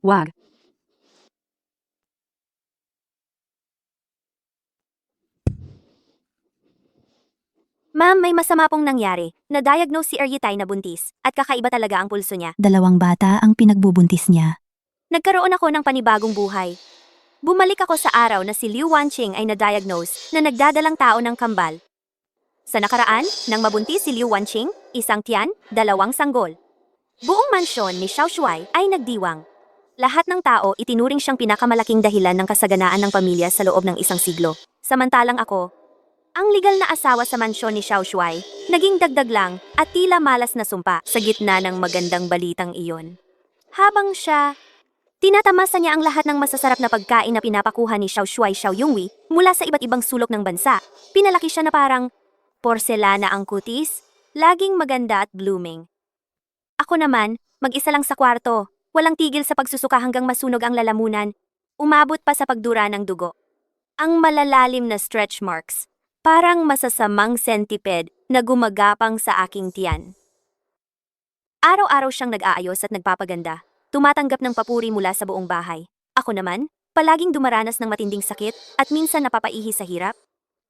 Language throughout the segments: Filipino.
Wag. Ma'am, may masama pong nangyari. Na-diagnose si Eryitay na buntis at kakaiba talaga ang pulso niya. Dalawang bata ang pinagbubuntis niya. Nagkaroon ako ng panibagong buhay. Bumalik ako sa araw na si Liu Wanqing ay na-diagnose na nagdadalang tao ng kambal. Sa nakaraan, nang mabuntis si Liu Wanqing, isang tiyan, 2 sanggol. Buong mansyon ni Xiao Shuai ay nagdiwang. Lahat ng tao itinuring siyang pinakamalaking dahilan ng kasaganaan ng pamilya sa loob ng 1 siglo. Samantalang ako, ang legal na asawa sa mansyon ni Xiao Shuai, naging dagdag lang at tila malas na sumpa sa gitna ng magandang balitang iyon. Habang siya, tinatamasa niya ang lahat ng masasarap na pagkain na pinapakuha ni Xiao Shuai Xiao Yonghui mula sa iba't ibang sulok ng bansa. Pinalaki siya na parang porselana ang kutis, laging maganda at blooming. Ako naman, mag-isa lang sa kwarto, walang tigil sa pagsusuka hanggang masunog ang lalamunan, umabot pa sa pagdura ng dugo. Ang malalalim na stretch marks, parang masasamang centipede na gumagapang sa aking tiyan. Araw-araw siyang nag-aayos at nagpapaganda, tumatanggap ng papuri mula sa buong bahay. Ako naman, palaging dumaranas ng matinding sakit at minsan napapaihi sa hirap.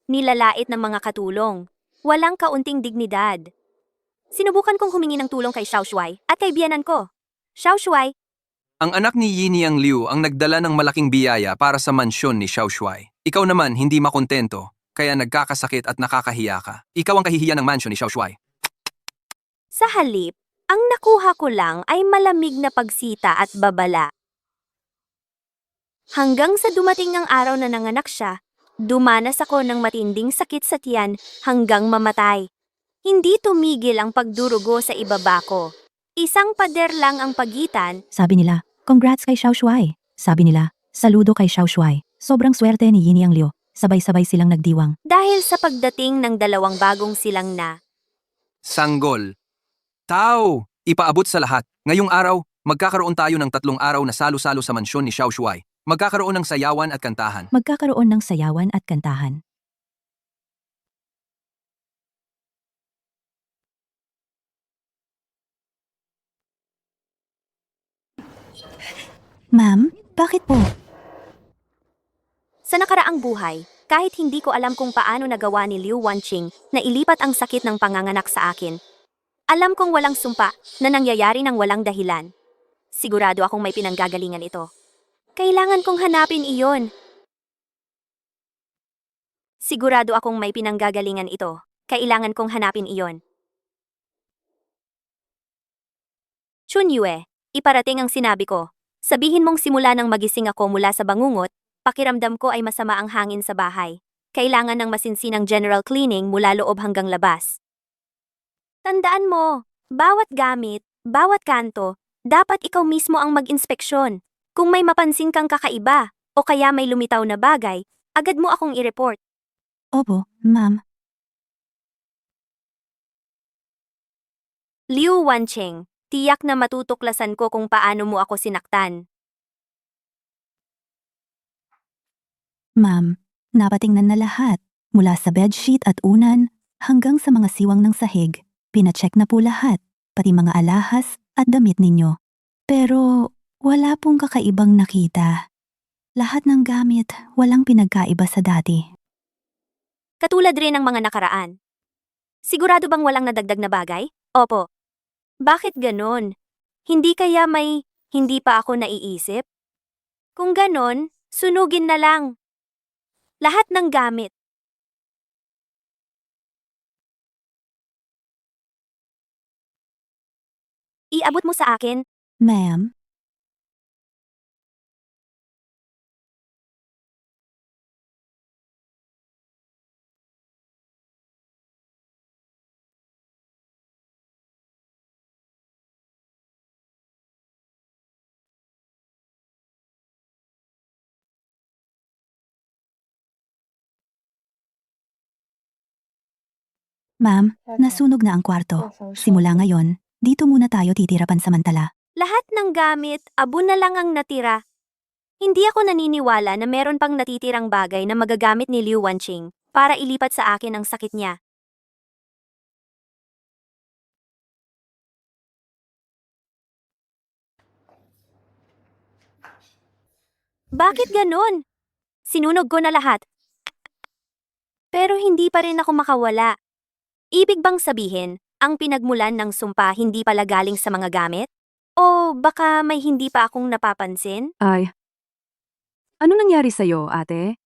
Nilalait ng mga katulong, walang kaunting dignidad. Sinubukan kong humingi ng tulong kay Xiao Shuai at kay biyenan ko. Xiao Shuai, Ang anak ni Yiniang Liu ang nagdala ng malaking biyaya para sa mansyon ni Xiao Shuai. Ikaw naman hindi makontento, kaya nagkakasakit at nakakahiya ka. Ikaw ang kahihiyan ng mansyon ni Xiao Shuai. sa halip, ang nakuha ko lang ay malamig na pagsita at babala. Hanggang sa dumating ang araw na nanganak siya, dumanas ako ng matinding sakit sa tiyan hanggang mamatay. Hindi tumigil ang pagdurugo sa ibaba ko. Isang pader lang ang pagitan. Sabi nila, congrats kay Xiao Shuai. Sabi nila, saludo kay Xiao Shuai. Sobrang swerte ni Yiniang Liu. Sabay-sabay silang nagdiwang. Dahil sa pagdating ng 2 bagong silang na. Sanggol. Tao! Ipaabot sa lahat. Ngayong araw, magkakaroon tayo ng 3 araw na salo-salo sa mansyon ni Xiao Shuai. Magkakaroon ng sayawan at kantahan. Magkakaroon ng sayawan at kantahan. Ma'am, bakit po? Sa nakaraang buhay, kahit hindi ko alam kung paano nagawa ni Liu Wanqing na ilipat ang sakit ng panganganak sa akin, alam kong walang sumpa na nangyayari ng walang dahilan. Sigurado akong may pinanggagalingan ito. Kailangan kong hanapin iyon. Sigurado akong may pinanggagalingan ito. Kailangan kong hanapin iyon. Chunyue, iparating ang sinabi ko. Sabihin mong simula nang magising ako mula sa bangungot, pakiramdam ko ay masama ang hangin sa bahay. Kailangan ng masinsinang general cleaning mula loob hanggang labas. Tandaan mo, bawat gamit, bawat kanto, dapat ikaw mismo ang mag-inspeksyon. Kung may mapansin kang kakaiba, o kaya may lumitaw na bagay, agad mo akong i-report. Opo, ma'am. Liu Wanqing, tiyak na matutuklasan ko kung paano mo ako sinaktan. Ma'am, napatingnan na lahat. Mula sa bedsheet at unan, hanggang sa mga siwang ng sahig. Pinacheck na po lahat, pati mga alahas at damit ninyo. Pero wala pong kakaibang nakita. Lahat ng gamit walang pinagkaiba sa dati. Katulad rin ng mga nakaraan. Sigurado bang walang nadagdag na bagay? Opo. Bakit ganon? Hindi kaya hindi pa ako naiisip? Kung ganon, sunugin na lang. Lahat ng gamit. Iabot mo sa akin. Ma'am, ma'am, nasunog na ang kwarto. Simula ngayon, dito muna tayo titira pansamantala. Lahat ng gamit, abo na lang ang natira. Hindi ako naniniwala na meron pang natitirang bagay na magagamit ni Liu Wanqing para ilipat sa akin ang sakit niya. Bakit ganun? Sinunog ko na lahat. Pero hindi pa rin ako makawala. Ibig bang sabihin, ang pinagmulan ng sumpa hindi pala galing sa mga gamit? O baka may hindi pa akong napapansin? Ay, ano nangyari sa'yo, ate?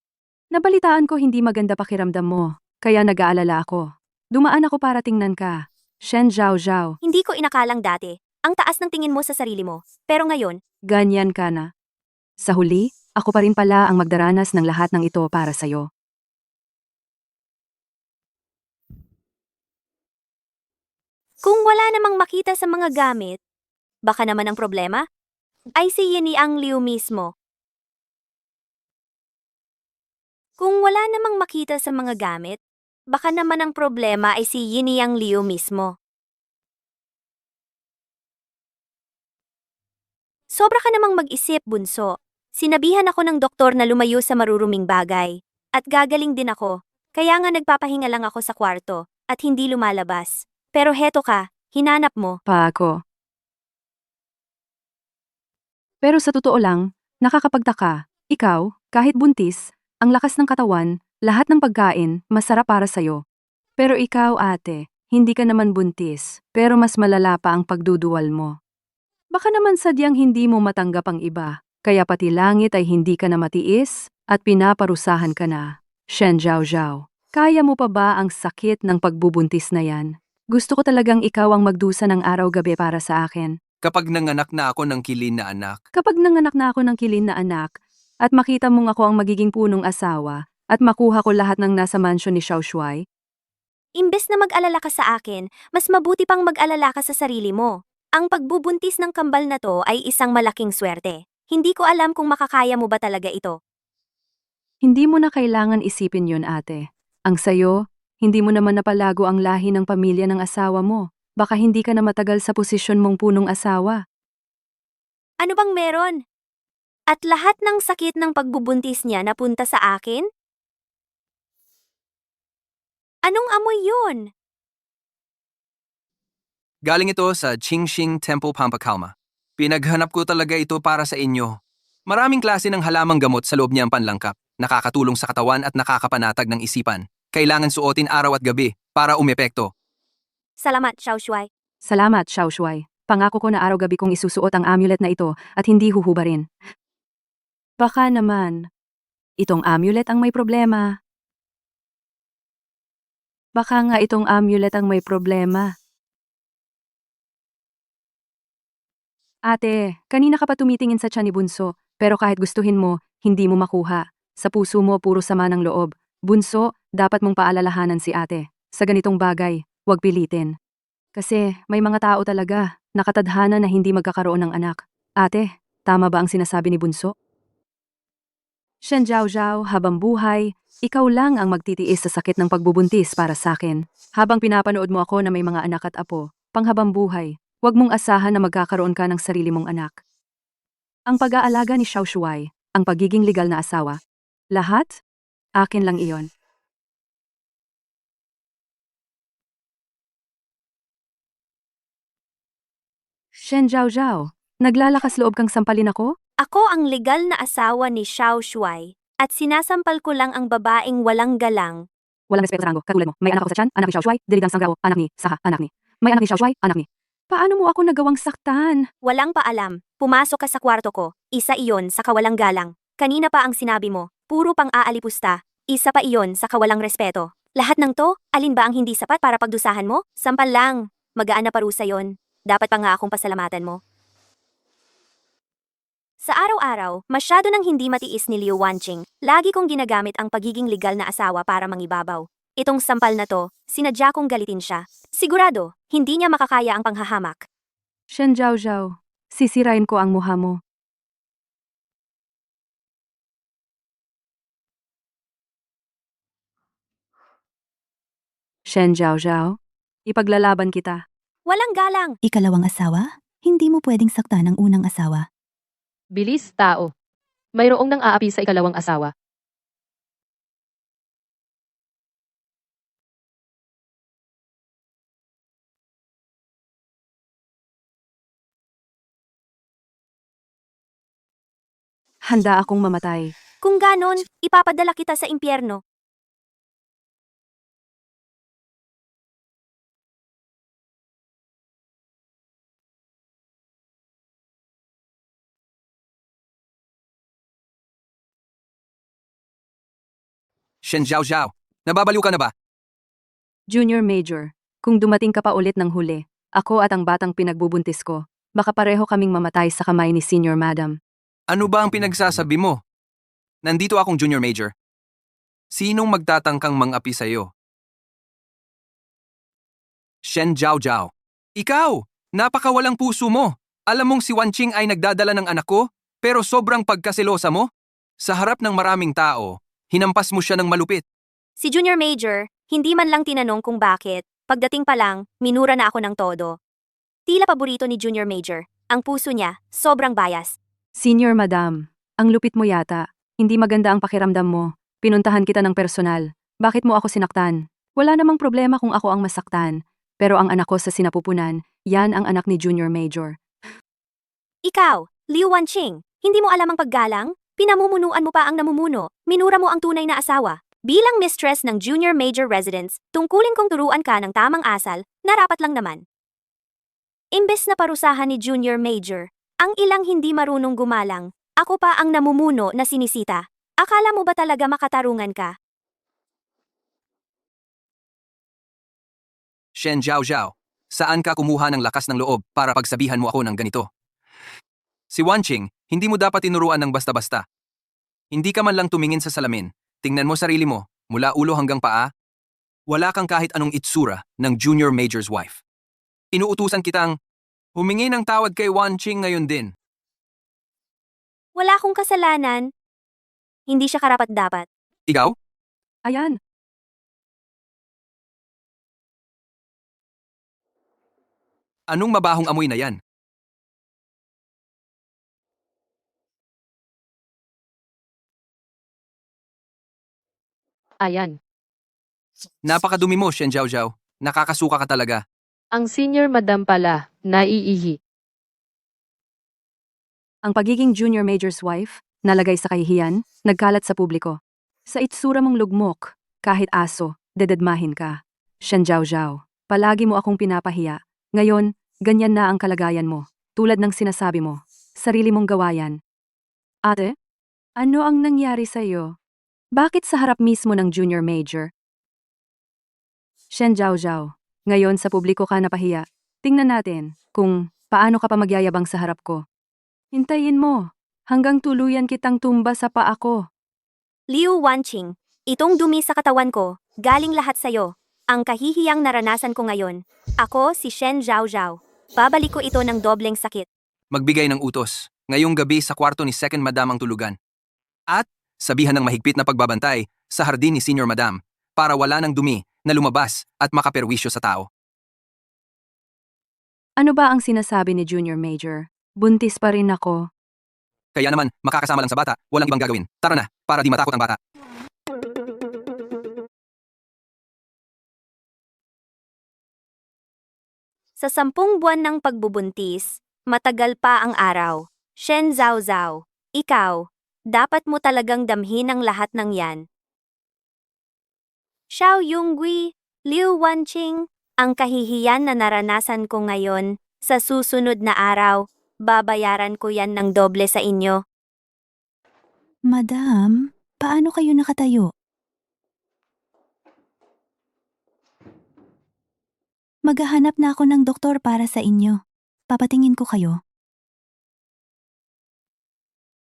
Nabalitaan ko hindi maganda pakiramdam mo, kaya nag-aalala ako. Dumaan ako para tingnan ka. Shen Zhao Zhao, Hindi ko inakalang dati. Ang taas ng tingin mo sa sarili mo. Pero ngayon, ganyan ka na. Sa huli, ako pa rin pala ang magdaranas ng lahat ng ito para sa'yo. kung wala namang makita sa mga gamit, baka naman ang problema ay si Yini ang Liu mismo. Kung wala namang makita sa mga gamit, baka naman ang problema ay si Yini ang Liu mismo. Sobra ka namang mag-isip, bunso. Sinabihan ako ng doktor na lumayo sa maruruming bagay. At gagaling din ako. Kaya nga nagpapahinga lang ako sa kwarto at hindi lumalabas. Pero heto ka, hinanap mo. Pa ako. Pero sa totoo lang, nakakapagtaka. Ikaw, kahit buntis, ang lakas ng katawan, lahat ng pagkain, masarap para sa'yo. Pero ikaw, ate, hindi ka naman buntis, pero mas malala pa ang pagduduwal mo. Baka naman sadyang hindi mo matanggap ang iba, kaya pati langit ay hindi ka na matiis at pinaparusahan ka na. Shen Zhao Zhao, kaya mo pa ba ang sakit ng pagbubuntis na yan? Gusto ko talagang ikaw ang magdusa ng araw-gabi para sa akin. Kapag nanganak na ako ng kilin na anak, Kapag nanganak na ako ng kilin na anak, at makita mong ako ang magiging punong asawa, at makuha ko lahat ng nasa mansyon ni Xiao Shuai, Imbes na mag-alala ka sa akin, mas mabuti pang mag-alala ka sa sarili mo. Ang pagbubuntis ng kambal na to ay isang malaking swerte. Hindi ko alam kung makakaya mo ba talaga ito. hindi mo na kailangan isipin yun, ate. Ang sayo, hindi mo naman napalago ang lahi ng pamilya ng asawa mo. Baka hindi ka na matagal sa posisyon mong punong asawa. Ano bang meron? At lahat ng sakit ng pagbubuntis niya napunta sa akin? Anong amoy yun? galing ito sa Qingxing Temple Pampacalma. Pinaghanap ko talaga ito para sa inyo. Maraming klase ng halamang gamot sa loob niyang panlangkap. Nakakatulong sa katawan at nakakapanatag ng isipan. Kailangan suotin araw at gabi para umepekto. Salamat, Xiao Shuai. Salamat, Xiao Shuai. Pangako ko na araw-gabi kong isusuot ang amulet na ito at hindi huhubarin. Baka naman, itong amulet ang may problema. Baka nga itong amulet ang may problema. Ate, kanina ka pa tumitingin sa tiyan ni Bunso, pero kahit gustuhin mo, hindi mo makuha. Sa puso mo puro sama ng loob. Bunso, dapat mong paalalahanan si ate. Sa ganitong bagay, huwag pilitin. Kasi may mga tao talaga, nakatadhana na hindi magkakaroon ng anak. Ate, tama ba ang sinasabi ni Bunso? Shen Zhao Zhao, habang buhay, ikaw lang ang magtitiis sa sakit ng pagbubuntis para sa akin. Habang pinapanood mo ako na may mga anak at apo, panghabang buhay, huwag mong asahan na magkakaroon ka ng sarili mong anak. Ang pag-aalaga ni Xiao Shuai, ang pagiging legal na asawa, lahat, akin lang iyon. Shen Zhao Zhao, naglalakas loob kang sampalin ako? Ako ang legal na asawa ni Xiao Shuai at sinasampal ko lang ang babaeng walang galang. Walang respeto sa rango, katulad mo. May anak ako sa tiyan, anak ni Xiao Shuai, diligang sanggao, anak ni, saka, anak ni. May anak ni Xiao Shuai, anak ni. Paano mo ako nagawang saktan? Walang paalam, pumasok ka sa kwarto ko, isa iyon sa kawalang galang. Kanina pa ang sinabi mo, puro pang aalipusta, isa pa iyon sa kawalang respeto. Lahat ng to, alin ba ang hindi sapat para pagdusahan mo? Sampal lang, magaan na parusa yon. Dapat pa nga akong pasalamatan mo. Sa araw-araw, masyado nang hindi matiis ni Liu Wanqing. Lagi kong ginagamit ang pagiging legal na asawa para mangibabaw. Itong sampal na to, sinadya kong galitin siya. Sigurado, hindi niya makakaya ang panghahamak. Shen Zhao Zhao, sisirain ko ang mukha mo. Shen Zhao Zhao, ipaglalaban kita. Walang galang! Ikalawang asawa? Hindi mo pwedeng saktan ang unang asawa. Bilis, tao. Mayroong nang aapi sa ikalawang asawa. Handa akong mamatay. Kung ganon, ipapadala kita sa impyerno. Shen Zhao Zhao, nababaliw ka na ba? Junior Major, kung dumating ka pa ulit ng huli, ako at ang batang pinagbubuntis ko, baka pareho kaming mamatay sa kamay ni Senior Madam. Ano ba ang pinagsasabi mo? Nandito akong Junior Major. Sinong magtatangkang mang-api sa'yo? Shen Zhao Zhao. Ikaw! Napakawalang puso mo! Alam mong si Wanqing ay nagdadala ng anak ko, pero sobrang pagkaselosa mo? Sa harap ng maraming tao, hinampas mo siya ng malupit. Si Junior Major, hindi man lang tinanong kung bakit. Pagdating pa lang, minura na ako ng todo. Tila paborito ni Junior Major. Ang puso niya, sobrang bias. Senior Madam, ang lupit mo yata. Hindi maganda ang pakiramdam mo. Pinuntahan kita ng personal. Bakit mo ako sinaktan? Wala namang problema kung ako ang masaktan. Pero ang anak ko sa sinapupunan, yan ang anak ni Junior Major. Ikaw, Liu Wanqing, hindi mo alam ang paggalang? Pinamumunuan mo pa ang namumuno, minura mo ang tunay na asawa. Bilang mistress ng Junior Major Residence, tungkulin kong turuan ka ng tamang asal, narapat lang naman. Imbes na parusahan ni Junior Major, ang ilang hindi marunong gumalang, ako pa ang namumuno na sinisita. Akala mo ba talaga makatarungan ka? Shen Zhao Zhao, saan ka kumuha ng lakas ng loob para pagsabihan mo ako ng ganito? Si Wanqing, hindi mo dapat tinuruan ng basta-basta. Hindi ka man lang tumingin sa salamin. Tingnan mo sarili mo, mula ulo hanggang paa. Wala kang kahit anong itsura ng Junior Major's wife. Inuutusan kitang humingi ng tawad kay Wanqing ngayon din. Wala akong kasalanan. Hindi siya karapat-dapat. Ikaw? Ayan, Anong mabahong amoy na yan? Ayan. Napakadumi mo, Shen Zhao Zhao. Nakakasuka ka talaga. Ang senior madam pala, naiihi. ang pagiging Junior Major's wife, nalagay sa kahihiyan, nagkalat sa publiko. Sa itsura mong lugmok, kahit aso, dededmahin ka. Shen Zhao Zhao, palagi mo akong pinapahiya. Ngayon, ganyan na ang kalagayan mo. Tulad ng sinasabi mo, sarili mong gawayan. Ate, ano ang nangyari sa iyo? Bakit sa harap mismo ng Junior Major? Shen Zhao Zhao, ngayon sa publiko ka napahiya. Tingnan natin kung paano ka pa magyayabang sa harap ko. Hintayin mo, hanggang tuluyan kitang tumba sa paa ko. Liu Wanqing, itong dumi sa katawan ko, galing lahat sa'yo. Ang kahihiyang naranasan ko ngayon. Ako si Shen Zhao Zhao. Babalik ko ito ng dobleng sakit. Magbigay ng utos. Ngayong gabi sa kwarto ni Second Madam ang tulugan. At sabihan ng mahigpit na pagbabantay sa hardin ni Senior Madam para wala ng dumi na lumabas at makaperwisyo sa tao. Ano ba ang sinasabi ni Junior Major? Buntis pa rin ako. Kaya naman, makakasama lang sa bata, walang ibang gagawin. Tara na, para di matakot ang bata. Sa 10 buwan ng pagbubuntis, matagal pa ang araw. Shen Zhao Zhao, ikaw, dapat mo talagang damhin ang lahat ng yan. Xiao Yunggui, Liu Wanqing, ang kahihiyan na naranasan ko ngayon, sa susunod na araw, babayaran ko yan ng doble sa inyo. Madam, paano kayo nakatayo? Maghahanap na ako ng doktor para sa inyo. Papatingin ko kayo.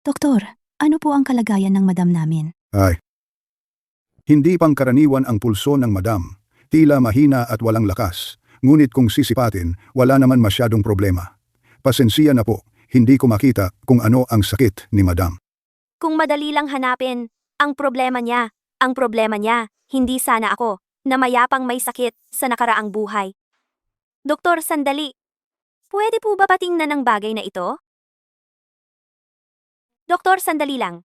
Doktor, ano po ang kalagayan ng madam namin? Ay. Hindi pangkaraniwan ang pulso ng madam. Tila mahina at walang lakas. Ngunit kung sisipatin, wala naman masyadong problema. Pasensya na po, hindi ko makita kung ano ang sakit ni madam. Kung madali lang hanapin, ang problema niya, hindi sana ako, na mayapang may sakit sa nakaraang buhay. Doktor, sandali. Pwede po ba patingnan ang bagay na ito? Doktor, sandali lang.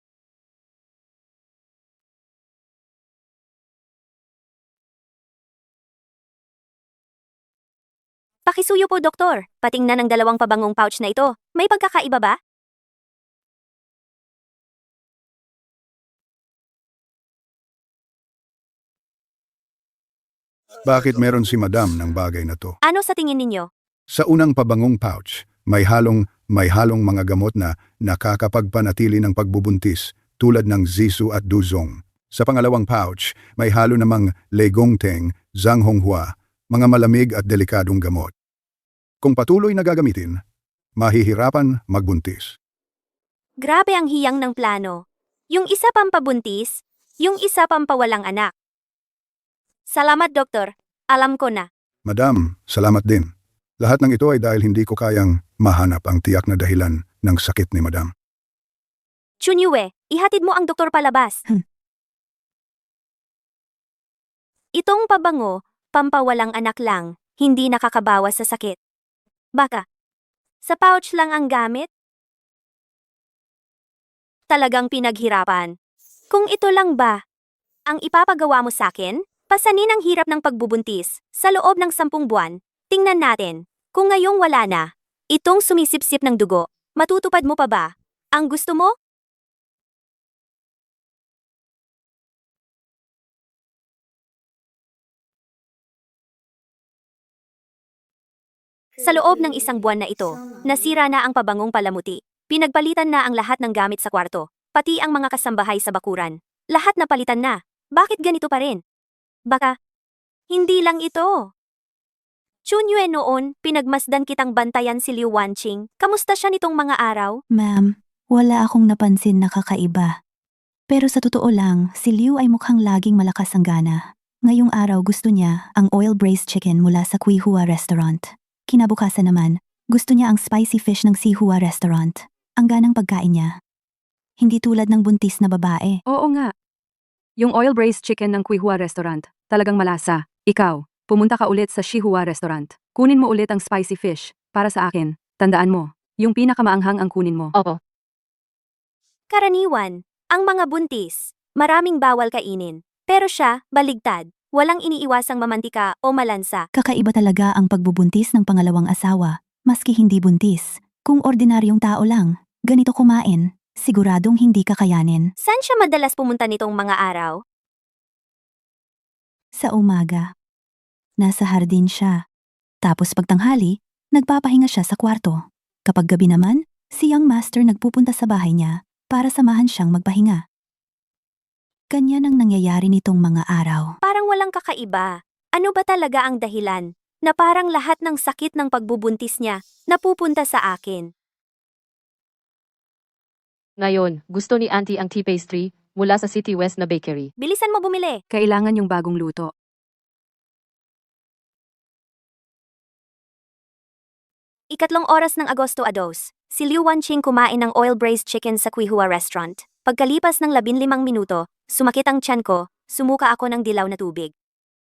Pakisuyo po, doktor. Patingnan ang 2 pabangong pouch na ito. May pagkakaiba ba? Bakit meron si Madam ng bagay na to? Ano sa tingin ninyo? Sa unang pabangong pouch, may halong mga gamot na nakakapagpanatili ng pagbubuntis tulad ng Zisu at Duzong. Sa pangalawang pouch, may halo namang Legongteng, Zhanghonghua, mga malamig at delikadong gamot. Kung patuloy na gagamitin, mahihirapan magbuntis. Grabe ang hiyang ng plano. Yung isa pampabuntis, yung isa pampawalang anak. Salamat, Doktor. Alam ko na. Madam, salamat din. Lahat ng ito ay dahil hindi ko kayang mahanap ang tiyak na dahilan ng sakit ni Madam. Chunyue, ihatid mo ang doktor palabas. Itong pabango, pampawalang anak lang, hindi nakakabawas sa sakit. Baka, sa pouch lang ang gamit? Talagang pinaghirapan. Kung ito lang ba, ang ipapagawa mo sakin, pasanin ang hirap ng pagbubuntis sa loob ng 10 buwan. Tingnan natin, kung ngayong wala na, itong sumisipsip ng dugo, matutupad mo pa ba? Ang gusto mo? Sa loob ng 1 buwan na ito, nasira na ang pabangong palamuti. Pinagpalitan na ang lahat ng gamit sa kwarto, pati ang mga kasambahay sa bakuran. Lahat na palitan na. Bakit ganito pa rin? Baka, hindi lang ito. Chunyue, noon, pinagmasdan kitang bantayan si Liu Wanqing. Kamusta siya nitong mga araw? Ma'am, wala akong napansin na kakaiba. Pero sa totoo lang, si Liu ay mukhang laging malakas ang gana. Ngayong araw gusto niya ang oil-braised chicken mula sa Kuihua Restaurant. Kinabukasan naman, gusto niya ang spicy fish ng Sihua Restaurant. Ang ganang pagkain niya. Hindi tulad ng buntis na babae. Oo nga. Yung oil-braised chicken ng Kuihua Restaurant, talagang malasa. Ikaw, pumunta ka ulit sa Shihua Restaurant. Kunin mo ulit ang spicy fish, para sa akin. Tandaan mo, yung pinakamaanghang ang kunin mo. Opo. Karaniwan, ang mga buntis, maraming bawal kainin. Pero siya, baligtad. Walang iniiwasang mamantika o malansa. Kakaiba talaga ang pagbubuntis ng pangalawang asawa, maski hindi buntis. Kung ordinaryong tao lang, ganito kumain, siguradong hindi kakayanin. Saan siya madalas pumunta nitong mga araw? Sa umaga, nasa hardin siya. Tapos pagtanghali, nagpapahinga siya sa kwarto. Kapag gabi naman, si young master nagpupunta sa bahay niya para samahan siyang magpahinga. Ganyan ang nangyayari nitong mga araw. Parang walang kakaiba. Ano ba talaga ang dahilan? Na parang lahat ng sakit ng pagbubuntis niya napupunta sa akin. Ngayon, gusto ni Auntie ang tea pastry mula sa City West na bakery. Bilisan mo bumili. Kailangan yung bagong luto. Ikatlong oras ng Agosto ados, si Liu Wanqing kumain ng oil-braised chicken sa Kuihua Restaurant. Pagkalipas ng 15 minuto, sumakit ang tiyan ko, sumuka ako ng dilaw na tubig.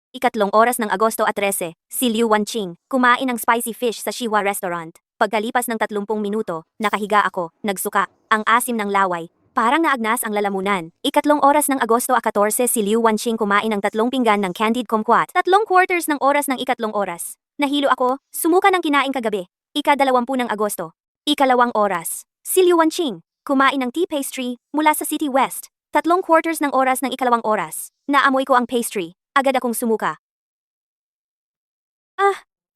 Ikatlong oras ng Agosto at 13, si Liu Wanqing kumain ng spicy fish sa Shihua Restaurant. Pagkalipas ng 30 minuto, nakahiga ako, nagsuka, ang asim ng laway, parang naagnas ang lalamunan. Ikatlong oras ng Agosto at 14, si Liu Wanqing kumain ng 3 pinggan ng candied kumquat. 3/4 ng oras ng ikatlong oras. Nahilo ako, sumuka ng kinain kagabi. Ika-20 ng Agosto. Ikalawang oras. Si Liu Wanqing kumain ng tea pastry mula sa City West. 3/4 ng oras ng ikalawang oras. Naamoy ko ang pastry. Agad akong sumuka.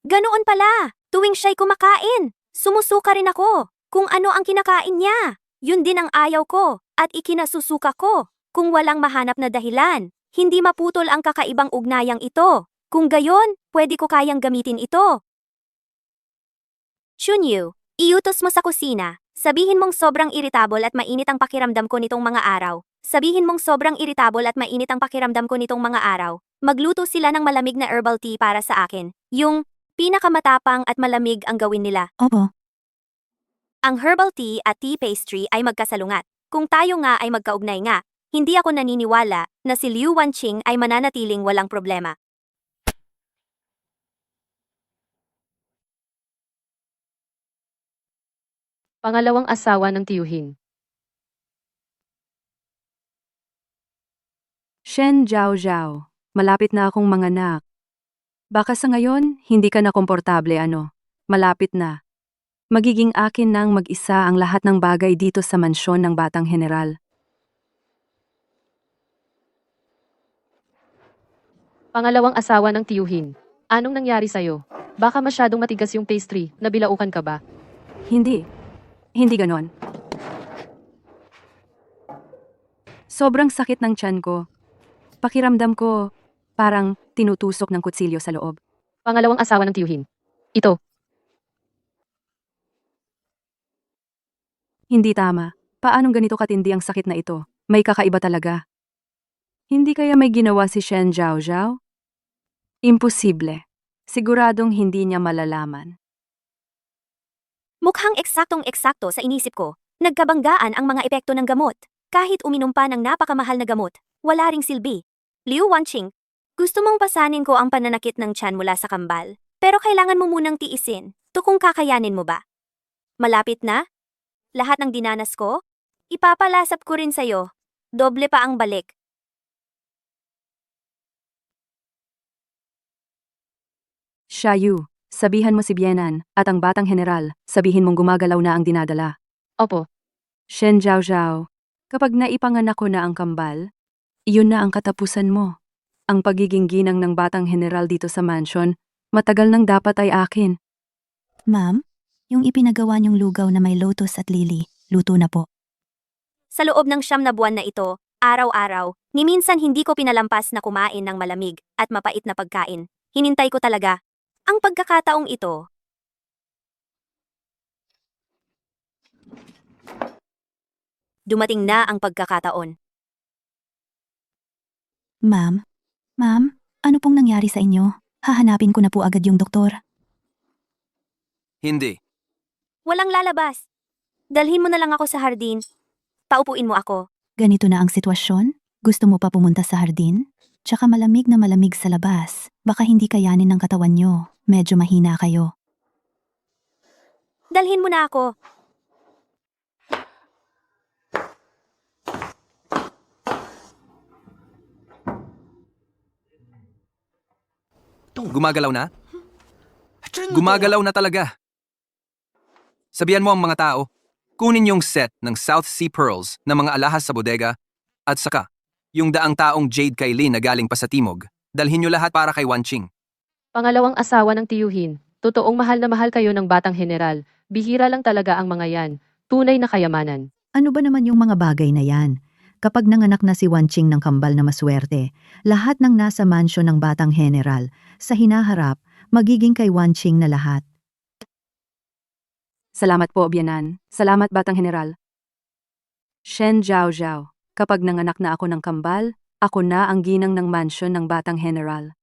Ganoon pala. Tuwing siya'y kumakain, sumusuka rin ako. Kung ano ang kinakain niya, yun din ang ayaw ko at ikinasusuka ko. Kung walang mahanap na dahilan, hindi maputol ang kakaibang ugnayang ito. Kung gayon, pwede ko kayang gamitin ito. Chunyu, iutos mo sa kusina. Sabihin mong sobrang irritable at mainit ang pakiramdam ko nitong mga araw. Sabihin mong sobrang irritable at mainit ang pakiramdam ko nitong mga araw. Magluto sila ng malamig na herbal tea para sa akin. Yung pinakamatapang at malamig ang gawin nila. Opo, Ang herbal tea at tea pastry ay magkasalungat. Kung tayo nga ay magkaugnay nga, hindi ako naniniwala na si Liu Wanqing ay mananatiling walang problema. Pangalawang asawa ng tiyuhin. Shen Zhao Zhao, malapit na akong manganak. Baka sa ngayon, hindi ka na komportable ano. Malapit na. Magiging akin nang mag-isa ang lahat ng bagay dito sa mansyon ng Batang General. Pangalawang asawa ng tiyuhin. Anong nangyari sa'yo? Baka masyadong matigas yung pastry, nabilaukan ka ba? Hindi. Hindi ganon. Sobrang sakit ng tiyan ko. Pakiramdam ko, parang tinutusok ng kutsilyo sa loob. Pangalawang asawa ng tiyuhin. Ito, Hindi tama. Paanong ganito katindi ang sakit na ito? May kakaiba talaga. Hindi kaya may ginawa si Shen Zhaozhao? Imposible. Siguradong hindi niya malalaman. Mukhang eksaktong-eksakto sa inisip ko. Nagkabanggaan ang mga epekto ng gamot. Kahit uminom pa ng napakamahal na gamot, wala ring silbi. Liu Wanqing, gusto mong pasanin ko ang pananakit ng tiyan mula sa kambal, pero kailangan mo munang tiisin. Kung kakayanin mo ba? Malapit na? Lahat ng dinanas ko? Ipapalasap ko rin sa'yo. Doble pa ang balik. Xiaoyu, sabihan mo si Bienan at ang batang general, sabihin mong gumagalaw na ang dinadala. opo. Shen Zhaozhao, kapag naipanganak ko na ang kambal, iyon na ang katapusan mo. Ang pagiging ginang ng batang general dito sa mansion, matagal nang dapat ay akin. Ma'am, yung ipinagawa niyong lugaw na may lotus at lily, luto na po. Sa loob ng 9 na buwan na ito, araw-araw, ni minsan hindi ko pinalampas na kumain ng malamig at mapait na pagkain. Hinintay ko talaga ang pagkakataong ito. Dumating na ang pagkakataon. Ma'am, ano pong nangyari sa inyo? Hahanapin ko na po agad yung doktor. Hindi. Walang lalabas. Dalhin mo na lang ako sa hardin. Paupuin mo ako. Ganito na ang sitwasyon? Gusto mo pa pumunta sa hardin? Tsaka malamig na malamig sa labas. Baka hindi kayanin ng katawan nyo. Medyo mahina kayo. Dalhin mo na ako. Gumagalaw na? Gumagalaw na talaga. Sabihan mo ang mga tao, kunin yung set ng South Sea Pearls na mga alahas sa bodega at saka yung daang taong Jade kay Lin na galing pa sa timog. Dalhin nyo lahat para kay Wanqing. Pangalawang asawa ng tiyuhin. Totoong mahal na mahal kayo ng batang general. Bihira lang talaga ang mga yan. Tunay na kayamanan. Ano ba naman yung mga bagay na yan? Kapag nanganak na si Wanqing ng kambal na maswerte, lahat ng nasa mansyon ng batang general, sa hinaharap, magiging kay Wanqing na lahat. Salamat po, Bienan. Salamat, batang general. Shen Zhaozhao, kapag nanganak na ako ng kambal, ako na ang ginang ng mansyon ng batang general.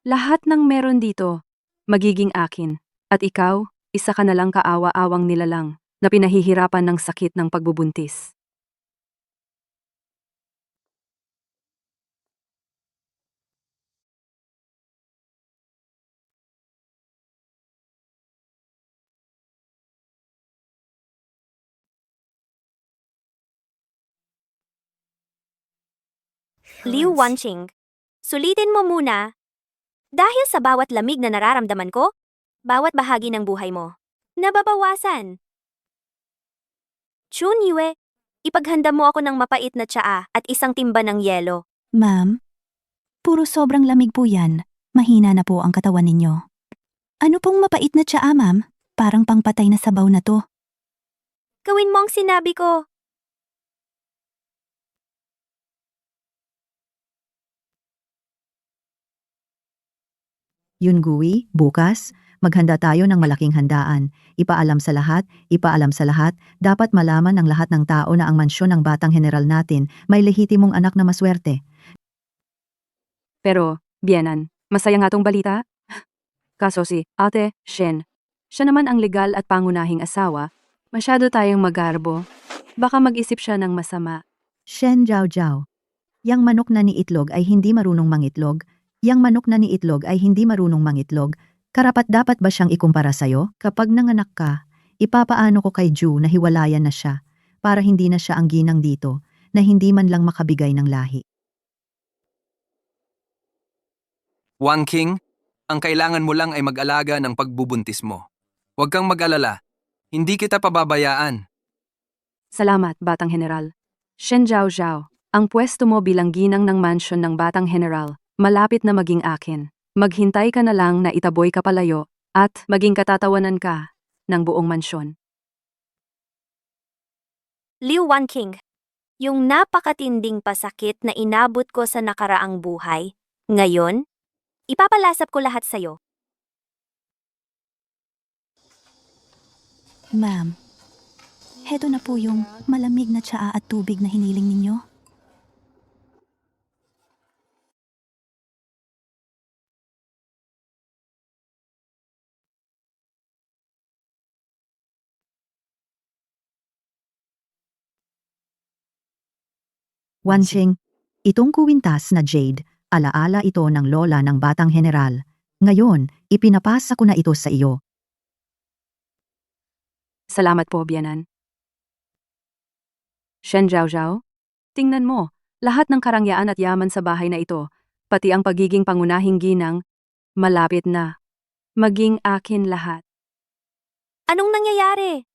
Lahat ng meron dito, magiging akin. At ikaw, isa ka na lang kaawa-awang nilalang na pinahihirapan ng sakit ng pagbubuntis. Liu Wanqing, sulitin mo muna. Dahil sa bawat lamig na nararamdaman ko, bawat bahagi ng buhay mo, nababawasan. Chun Yue, ipaghanda mo ako ng mapait na tsaa at isang timba ng yelo. Ma'am, puro sobrang lamig po yan. Mahina na po ang katawan ninyo. Ano pong mapait na tsaa, ma'am? Parang pangpatay na sabaw na to. Gawin mo ang sinabi ko. Yun Gui, bukas, maghanda tayo ng malaking handaan. Ipaalam sa lahat, dapat malaman ng lahat ng tao na ang mansyon ng batang general natin may lehitimong anak na maswerte. Pero, Bienan, masaya nga tong balita. Kaso si Ate Shen, siya naman ang legal at pangunahing asawa, masyado tayong magarbo. Baka mag-isip siya ng masama. Shen Jiao Jiao. Yang manok na ni itlog ay hindi marunong mangitlog. Yang manok na ni itlog ay hindi marunong mangitlog. Karapat-dapat ba siyang ikumpara sa'yo? Kapag nanganak ka, ipapaano ko kay Ju na hiwalayan na siya para hindi na siya ang ginang dito na hindi man lang makabigay ng lahi. Wanqing, ang kailangan mo lang ay mag-alaga ng pagbubuntis mo. Huwag kang mag-alala. Hindi kita pababayaan. Salamat, Batang General. Shen Zhaozhao, ang pwesto mo bilang ginang ng mansyon ng Batang General, malapit na maging akin. Maghintay ka na lang na itaboy ka palayo at maging katatawanan ka ng buong mansyon. Liu Wanqing, yung napakatinding pasakit na inabot ko sa nakaraang buhay, ngayon, ipapalasap ko lahat sa'yo. Ma'am, heto na po yung malamig na tsaa at tubig na hiniling ninyo. Wanching, itong kuwintas na jade, alaala ito ng lola ng batang general. Ngayon, ipinapasa ko na ito sa iyo. Salamat po, Biyanan. Shen Zhaozhao, tingnan mo, lahat ng karangyaan at yaman sa bahay na ito, pati ang pagiging pangunahing ginang, malapit na. Maging akin lahat. Anong nangyayari?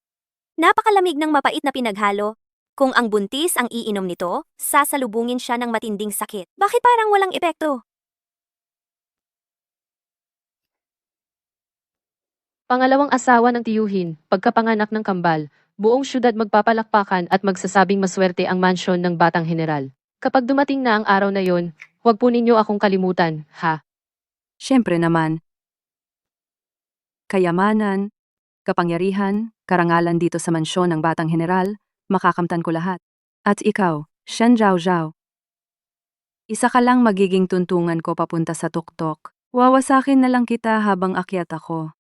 Napakalamig ng mapait na pinaghalo. Kung ang buntis ang iinom nito, sasalubungin siya ng matinding sakit. Bakit parang walang epekto? Pangalawang asawa ng tiyuhin, pagkapanganak ng kambal, buong syudad magpapalakpakan at magsasabing maswerte ang mansyon ng batang general. Kapag dumating na ang araw na yon, huwag po ninyo akong kalimutan, ha? Siyempre naman. Kayamanan, kapangyarihan, karangalan dito sa mansyon ng batang general, makakamtan ko lahat. At ikaw, Shen Zhaozhao. Isa ka lang magiging tuntungan ko papunta sa tuktok. Wawasakin na lang kita habang akyat ako.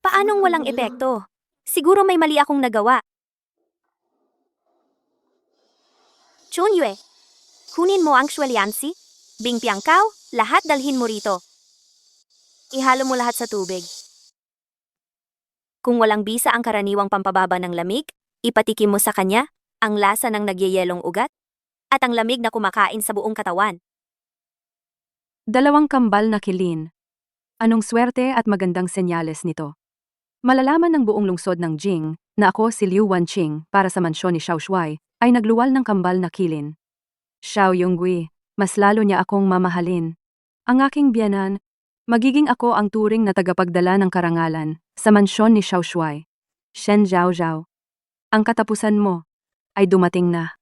Paanong walang epekto? Siguro may mali akong nagawa. Chunyue, kunin mo ang Shueliansi, Bing Piangkao, lahat dalhin mo rito. Ihalo mo lahat sa tubig. Kung walang bisa ang karaniwang pampababa ng lamig, ipatikim mo sa kanya ang lasa ng nagyayelong ugat at ang lamig na kumakain sa buong katawan. 2 kambal na kilin. Anong swerte at magandang senyales nito? Malalaman ng buong lungsod ng Jing na ako si Liu Wanqing para sa mansyon ni Xiao Shuai ay nagluwal ng kambal na kilin. Xiao Yonggui, mas lalo niya akong mamahalin. Ang aking biyanan, magiging ako ang turing na tagapagdala ng karangalan sa mansyon ni Xiao Shuai. Shen Zhaozhao, ang katapusan mo ay dumating na.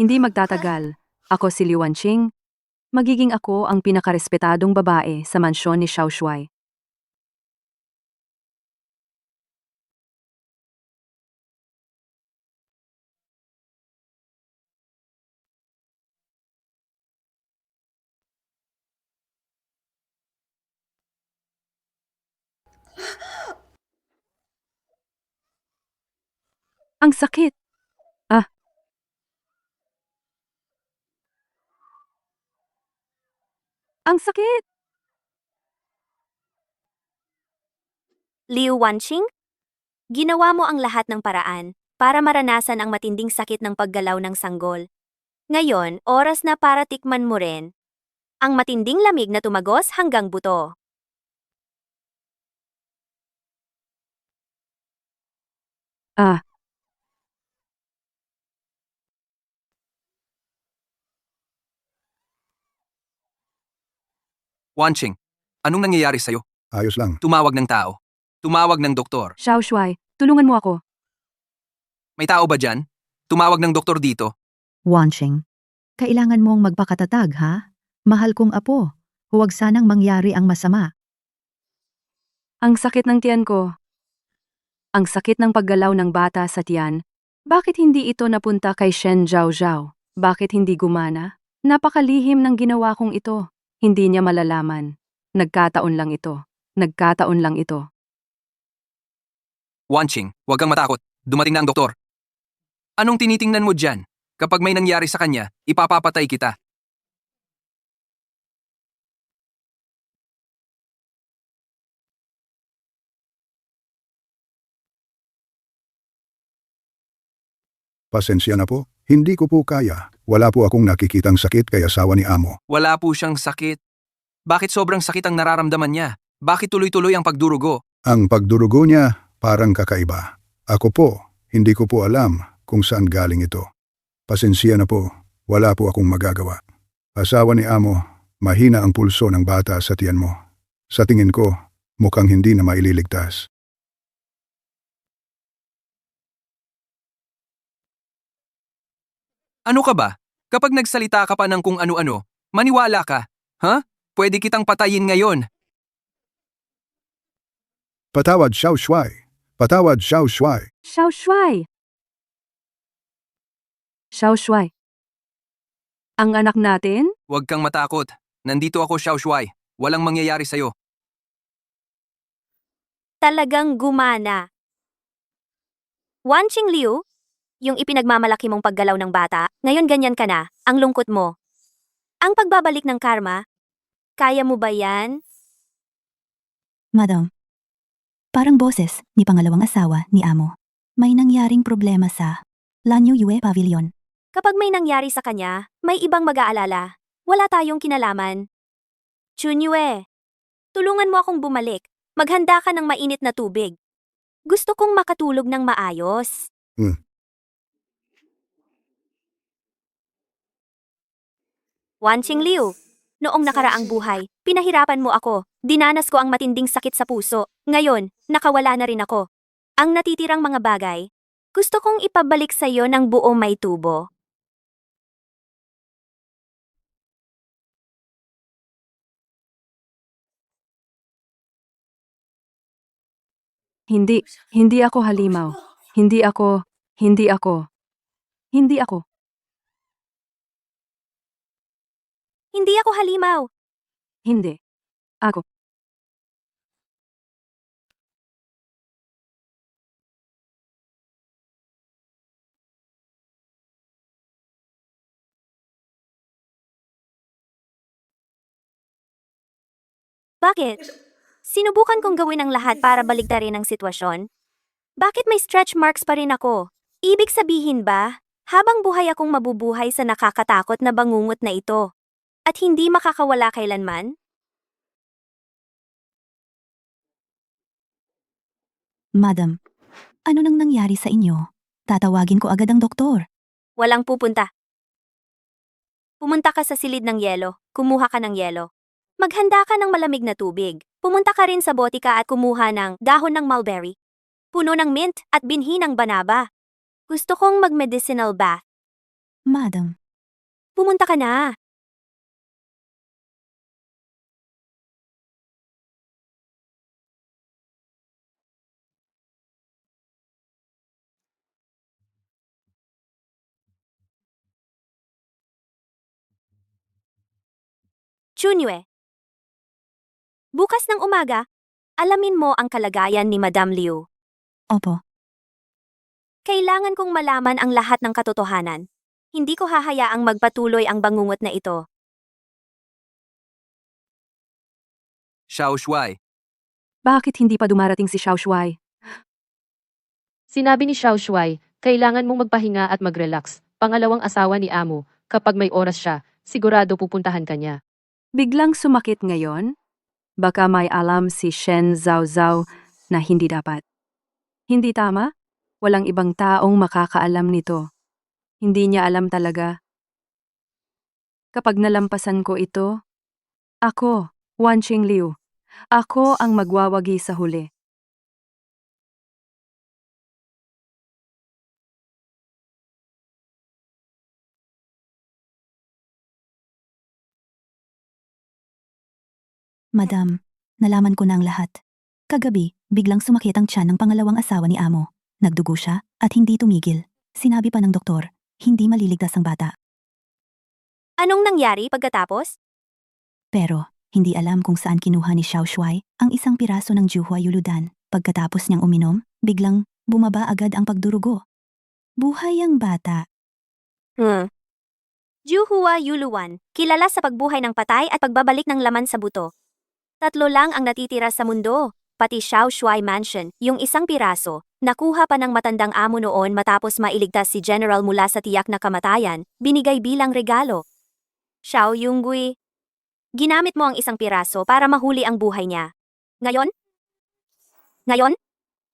Hindi magtatagal. Ako si Liu Wanqing. Magiging ako ang pinakarespetadong babae sa mansyon ni Xiao Shuai. Ang sakit! Ah! Ang sakit! Liu Wanqing, ginawa mo ang lahat ng paraan para maranasan ang matinding sakit ng paggalaw ng sanggol. Ngayon, oras na para tikman mo rin ang matinding lamig na tumagos hanggang buto. Ah! Wanching, anong nangyayari sa'yo? Ayos lang. Tumawag ng tao. Tumawag ng doktor. Xiao Shuai, tulungan mo ako. May tao ba dyan? Tumawag ng doktor dito. Wanching, kailangan mong magpakatatag, ha? Mahal kong apo, huwag sanang mangyari ang masama. Ang sakit ng tiyan ko. Ang sakit ng paggalaw ng bata sa tiyan. Bakit hindi ito napunta kay Shen Zhaozhao? Bakit hindi gumana? Napakalihim ng ginawa kong ito. Hindi niya malalaman. Nagkataon lang ito. Nagkataon lang ito. Wanching, huwag kang matakot. Dumating na ang doktor. Anong tinitingnan mo dyan? Kapag may nangyari sa kanya, ipapapatay kita. Pasensya na po, hindi ko po kaya. Wala po akong nakikitang sakit kay asawa ni amo. Wala po siyang sakit. Bakit sobrang sakit ang nararamdaman niya? Bakit tuloy-tuloy ang pagdurugo? Ang pagdurugo niya parang kakaiba. Ako po, hindi ko po alam kung saan galing ito. Pasensya na po, wala po akong magagawa. Asawa ni amo, mahina ang pulso ng bata sa tiyan mo. Sa tingin ko, mukhang hindi na maililigtas. Ano ka ba? Kapag nagsalita ka pa ng kung ano-ano, maniwala ka. Ha? Pwede kitang patayin ngayon. Patawad Xiao Shuai. Patawad Xiao Shuai. Xiao Shuai! Xiao Shuai. Ang anak natin? Huwag kang matakot. Nandito ako, Xiao Shuai. Walang mangyayari sa'yo. Talagang gumana. Wanching Liu, yung ipinagmamalaki mong paggalaw ng bata, ngayon ganyan ka na, ang lungkot mo. Ang pagbabalik ng karma, kaya mo ba yan? Madam, parang boses ni pangalawang asawa ni amo. May nangyaring problema sa Lanyo Yue Pavilion. Kapag may nangyari sa kanya, may ibang mag-aalala. Wala tayong kinalaman. Chunyue, tulungan mo akong bumalik. Maghanda ka ng mainit na tubig. Gusto kong makatulog ng maayos. Wanching Liu, noong nakaraang buhay, pinahirapan mo ako. Dinanas ko ang matinding sakit sa puso. Ngayon, nakawala na rin ako. Ang natitirang mga bagay, gusto kong ipabalik sa iyo ng buo may tubo. Hindi ako halimaw. Hindi ako. Hindi ako. Hindi ako halimaw. Hindi. Ako. Bakit? Sinubukan kong gawin ang lahat para baligtarin ang sitwasyon. Bakit may stretch marks pa rin ako? Ibig sabihin ba, habang buhay akong mabubuhay sa nakakatakot na bangungot na ito? At hindi makakawala kailanman? Madam, ano nang nangyari sa inyo? Tatawagin ko agad ang doktor. Walang pupunta. Pumunta ka sa silid ng yelo, kumuha ka ng yelo. Maghanda ka ng malamig na tubig. Pumunta ka rin sa botika at kumuha ng dahon ng mulberry, puno ng mint at binhi ng banaba. Gusto kong mag-medicinal bath. Madam, Pumunta ka na. Chunyue. Bukas ng umaga, alamin mo ang kalagayan ni Madam Liu. opo. Kailangan kong malaman ang lahat ng katotohanan. Hindi ko hahayaang magpatuloy ang bangungot na ito. Xiao Shuai. Bakit hindi pa dumarating si Xiao Shuai? Sinabi ni Xiao Shuai, kailangan mong magpahinga at mag-relax. Pangalawang asawa ni amo, kapag may oras siya, sigurado pupuntahan ka niya. Biglang sumakit ngayon? Baka may alam si Shen Zhao Zhao na hindi dapat. Hindi tama? Walang ibang taong makakaalam nito. Hindi niya alam talaga. Kapag nalampasan ko ito, ako, Wanching Liu, ako ang magwawagi sa huli. Madam, nalaman ko na ang lahat. Kagabi, biglang sumakit ang tiyan ng pangalawang asawa ni amo. Nagdugo siya at hindi tumigil. Sinabi pa ng doktor, hindi maliligtas ang bata. Anong nangyari pagkatapos? Pero, hindi alam kung saan kinuha ni Xiao Shuai ang isang piraso ng Juhua Yuludan. Pagkatapos niyang uminom, biglang bumaba agad ang pagdurugo. Buhay ang bata. Juhua Yuluan, kilala sa pagbuhay ng patay at pagbabalik ng laman sa buto. 3 lang ang natitira sa mundo, pati Xiao Shuai Mansion, yung isang piraso, nakuha pa ng matandang amo noon matapos mailigtas si General mula sa tiyak na kamatayan, binigay bilang regalo. Xiao Yunggui, ginamit mo ang isang piraso para mahuli ang buhay niya. Ngayon,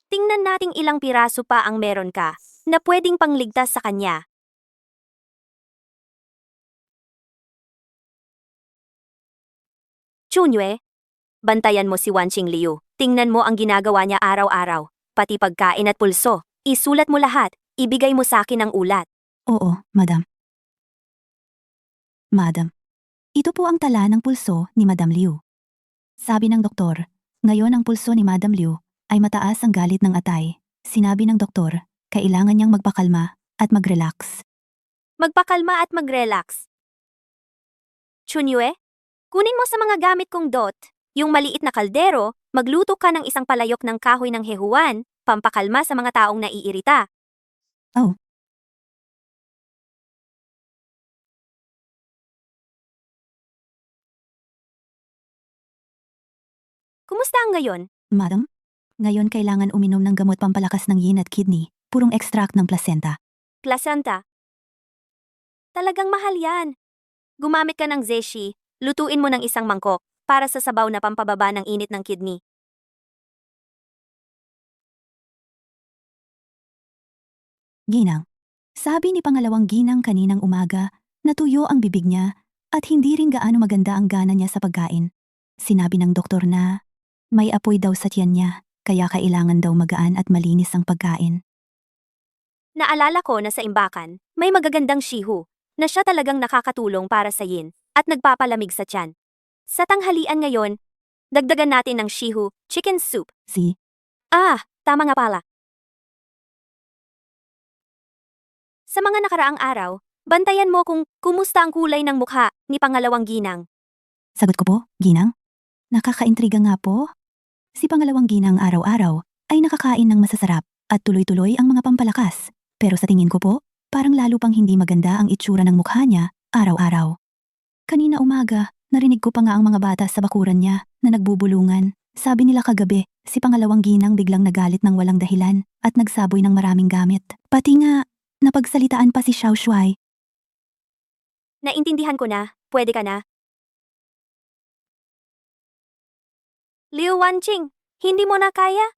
tingnan nating ilang piraso pa ang meron ka, na pwedeng pangligtas sa kanya. Chunyue, bantayan mo si Wanqing Liu. Tingnan mo ang ginagawa niya araw-araw. Pati pagkain at pulso. Isulat mo lahat. Ibigay mo sa akin ang ulat. Oo, madam. Madam, ito po ang tala ng pulso ni Madam Liu. Sabi ng doktor, ngayon ang pulso ni Madam Liu ay mataas ang galit ng atay. Sinabi ng doktor, kailangan niyang magpakalma at mag-relax. Magpakalma at mag-relax. Chunyue, kunin mo sa mga gamit kong dot, yung maliit na kaldero, magluto ka ng isang palayok ng kahoy ng hehuan, pampakalma sa mga taong naiirita. Oh. Kumusta ang ngayon? Madam, ngayon kailangan uminom ng gamot pampalakas ng yin at kidney, purong extract ng placenta. Placenta. Talagang mahal yan. Gumamit ka ng zeshi, lutuin mo ng isang mangkok, para sa sabaw na pampababa ng init ng kidney. Ginang. Sabi ni pangalawang ginang kaninang umaga, natuyo ang bibig niya at hindi rin gaano maganda ang gana niya sa pagkain. Sinabi ng doktor na may apoy daw sa tiyan niya, kaya kailangan daw magaan at malinis ang pagkain. Naalala ko na sa imbakan, may magagandang shihu, na siya talagang nakakatulong para sa yin, at nagpapalamig sa tiyan. Sa tanghalian ngayon, dagdagan natin ng shihu, chicken soup. Tama nga pala. Sa mga nakaraang araw, bantayan mo kung kumusta ang kulay ng mukha ni pangalawang ginang. Sagot ko po, ginang. Nakakaintriga nga po. Si pangalawang ginang araw-araw ay nakakain ng masasarap at tuloy-tuloy ang mga pampalakas. Pero sa tingin ko po, parang lalo pang hindi maganda ang itsura ng mukha niya araw-araw. Kanina umaga, narinig ko pa nga ang mga bata sa bakuran niya na nagbubulungan. Sabi nila kagabi, si pangalawang ginang biglang nagalit ng walang dahilan at nagsaboy ng maraming gamit. Pati nga, napagsalitaan pa si Xiao Shuai. Naintindihan ko na, pwede ka na. Liu Wanqing, hindi mo na kaya?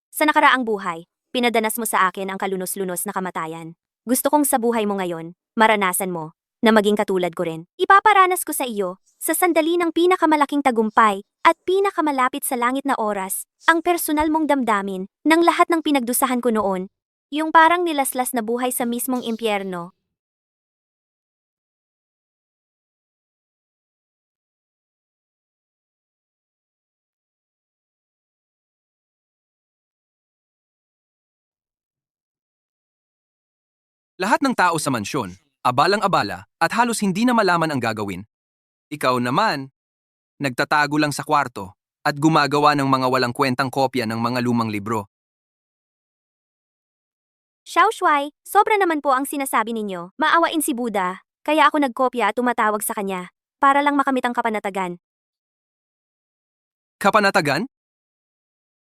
Sa nakaraang buhay, pinadanas mo sa akin ang kalunos-lunos na kamatayan. Gusto kong sa buhay mo ngayon, maranasan mo, na maging katulad ko rin. Ipaparanas ko sa iyo, sa sandali ng pinakamalaking tagumpay, at pinakamalapit sa langit na oras, ang personal mong damdamin, ng lahat ng pinagdusahan ko noon. Yung parang nilaslas na buhay sa mismong impyerno. Lahat ng tao sa mansyon, abalang-abala at halos hindi na malaman ang gagawin. Ikaw naman, nagtatago lang sa kwarto at gumagawa ng mga walang kwentang kopya ng mga lumang libro. Xiao Shuai, sobra naman po ang sinasabi ninyo. Maawain si Buddha, kaya ako nagkopya at tumatawag sa kanya, para lang makamit ang kapanatagan. Kapanatagan?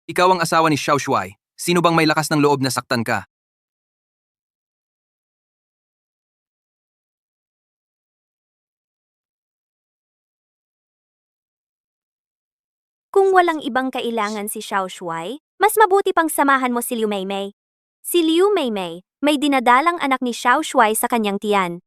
Ikaw ang asawa ni Xiao Shuai. Sino bang may lakas ng loob na saktan ka? Kung walang ibang kailangan si Xiao Shuai, mas mabuti pang samahan mo si Liu Meimei. Si Liu Meimei, may dinadalang anak ni Xiao Shuai sa kanyang tiyan.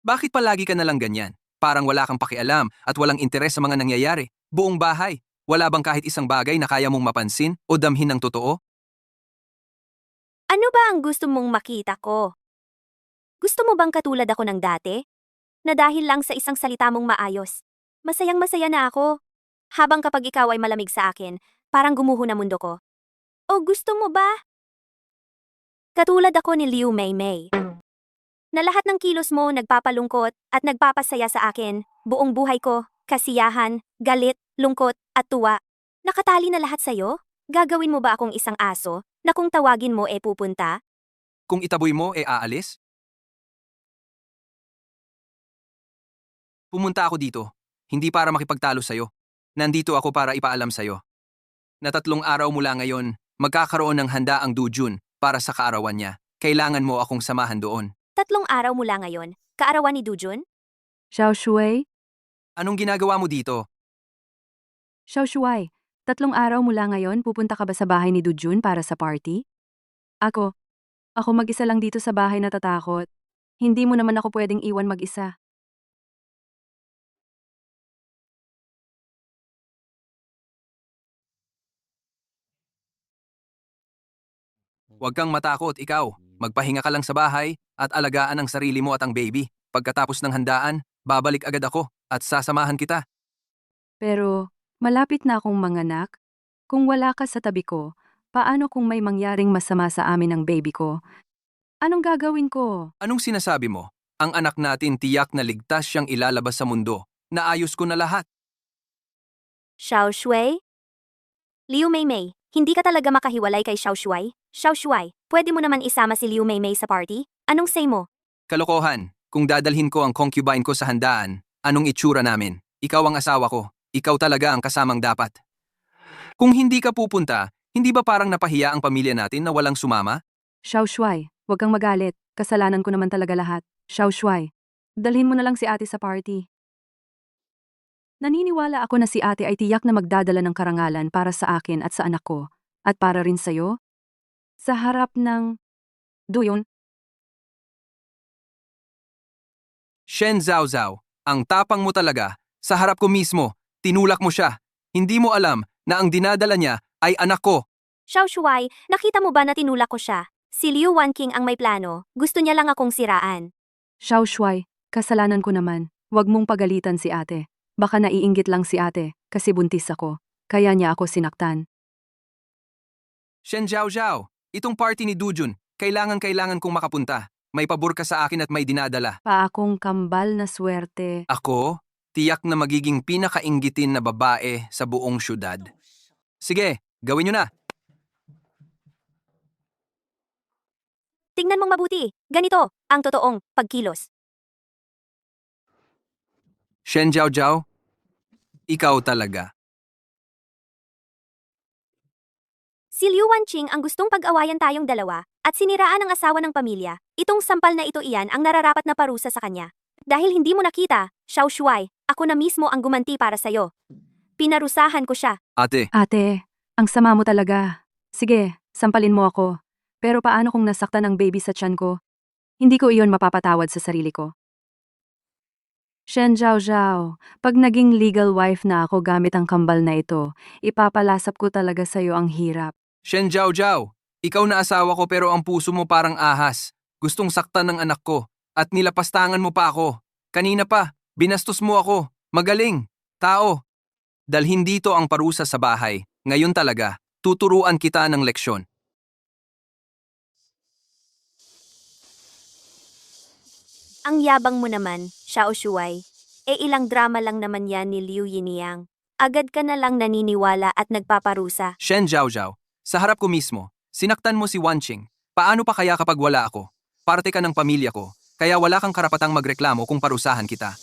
Bakit palagi ka nalang ganyan? Parang wala kang pakialam at walang interes sa mga nangyayari. Buong bahay, wala bang kahit isang bagay na kaya mong mapansin o damhin ng totoo? Ano ba ang gusto mong makita ko? Gusto mo bang katulad ako ng dati? Na dahil lang sa isang salita mong maayos, masayang-masaya na ako. Habang kapag ikaw ay malamig sa akin, parang gumuho na mundo ko. O gusto mo ba? Katulad ako ni Liu Meimei. Na lahat ng kilos mo nagpapalungkot at nagpapasaya sa akin, buong buhay ko, kasiyahan, galit, lungkot, at tuwa. Nakatali na lahat sa'yo? Gagawin mo ba akong isang aso na kung tawagin mo pupunta? Kung itaboy mo aalis? Pumunta ako dito, hindi para makipagtalo sa'yo. Nandito ako para ipaalam sa'yo. Na 3 araw mula ngayon, magkakaroon ng handa ang Dujun para sa kaarawan niya. Kailangan mo akong samahan doon. 3 araw mula ngayon, kaarawan ni Dujun? Xiao Shui? Anong ginagawa mo dito? Xiao Shuai, 3 araw mula ngayon pupunta ka ba sa bahay ni Dujun para sa party? Ako mag-isa lang dito sa bahay natatakot. Hindi mo naman ako pwedeng iwan mag-isa. Huwag kang matakot, ikaw. Magpahinga ka lang sa bahay at alagaan ang sarili mo at ang baby. Pagkatapos ng handaan, babalik agad ako at sasamahan kita. Pero, malapit na akong manganak. Kung wala ka sa tabi ko, paano kung may mangyaring masama sa amin ng baby ko? Anong gagawin ko? Anong sinasabi mo? Ang anak natin tiyak na ligtas siyang ilalabas sa mundo. Naayos ko na lahat. Xiao Shui? Liu Meimei, hindi ka talaga makahiwalay kay Xiao Shui? Xiao Shui, pwede mo naman isama si Liu Meimei sa party? Anong say mo? Kalokohan, kung dadalhin ko ang concubine ko sa handaan, anong itsura namin? Ikaw ang asawa ko. Ikaw talaga ang kasamang dapat. Kung hindi ka pupunta, hindi ba parang napahiya ang pamilya natin na walang sumama? Xiao Shuai, huwag kang magalit. Kasalanan ko naman talaga lahat. Xiao Shuai, dalhin mo na lang si ate sa party. Naniniwala ako na si ate ay tiyak na magdadala ng karangalan para sa akin at sa anak ko. At para rin sa'yo. Sa harap ng... Duyun, Shen Zhao Zhao, ang tapang mo talaga. Sa harap ko mismo, tinulak mo siya. Hindi mo alam na ang dinadala niya ay anak ko. Xiao Shuai, nakita mo ba na tinulak ko siya? Si Liu Wanqing ang may plano. Gusto niya lang akong siraan. Xiao Shuai, kasalanan ko naman. Huwag mong pagalitan si ate. Baka naiinggit lang si ate, kasi buntis ako. Kaya niya ako sinaktan. Shen Zhao Zhao, itong party ni Dujun, kailangan kong makapunta. May pabor ka sa akin at may dinadala. Pa akong kambal na swerte. Ako, tiyak na magiging pinakainggitin na babae sa buong syudad. Sige, gawin nyo na. Tingnan mong mabuti. Ganito, ang totoong pagkilos. Shen Zhao Zhao, ikaw talaga. Si Liu Wanqing ang gustong pag-awayan tayong dalawa at siniraan ang asawa ng pamilya. Itong sampal na ito iyan ang nararapat na parusa sa kanya. Dahil hindi mo nakita, Xiao Shuai, ako na mismo ang gumanti para sa'yo. Pinarusahan ko siya. Ate, Ate, ang sama mo talaga. Sige, sampalin mo ako. Pero paano kung nasaktan ang baby sa tiyan ko? Hindi ko iyon mapapatawad sa sarili ko. Shen Zhao Zhao, pag naging legal wife na ako gamit ang kambal na ito, ipapalasap ko talaga sa'yo ang hirap. Shen Zhao Zhao, ikaw na asawa ko pero ang puso mo parang ahas. Gustong saktan ng anak ko at nilapastangan mo pa ako. Kanina pa, binastos mo ako. Magaling, tao. Dalhin dito ang parusa sa bahay. Ngayon talaga, tuturuan kita ng leksyon. Ang yabang mo naman, Xiao Shuai. Ilang drama lang naman yan ni Liu Yiniang. Agad ka na lang naniniwala at nagpaparusa. Shen Zhao Zhao, sa harap ko mismo, sinaktan mo si Wanqing. Paano pa kaya kapag wala ako? Parte ka ng pamilya ko, kaya wala kang karapatang magreklamo kung parusahan kita.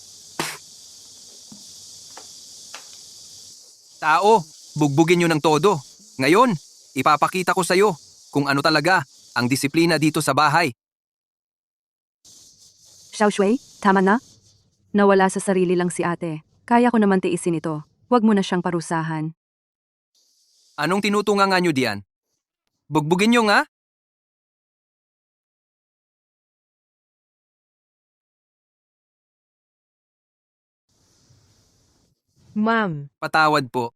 Tao, bugbugin nyo ng todo. Ngayon, ipapakita ko sa'yo kung ano talaga ang disiplina dito sa bahay. Xiao Shui, tama na? Nawala sa sarili lang si ate. Kaya ko naman tiisin ito. Huwag mo na siyang parusahan. Anong tinutunga nyo diyan? Bugbugin nyo nga? Ma'am, Patawad po.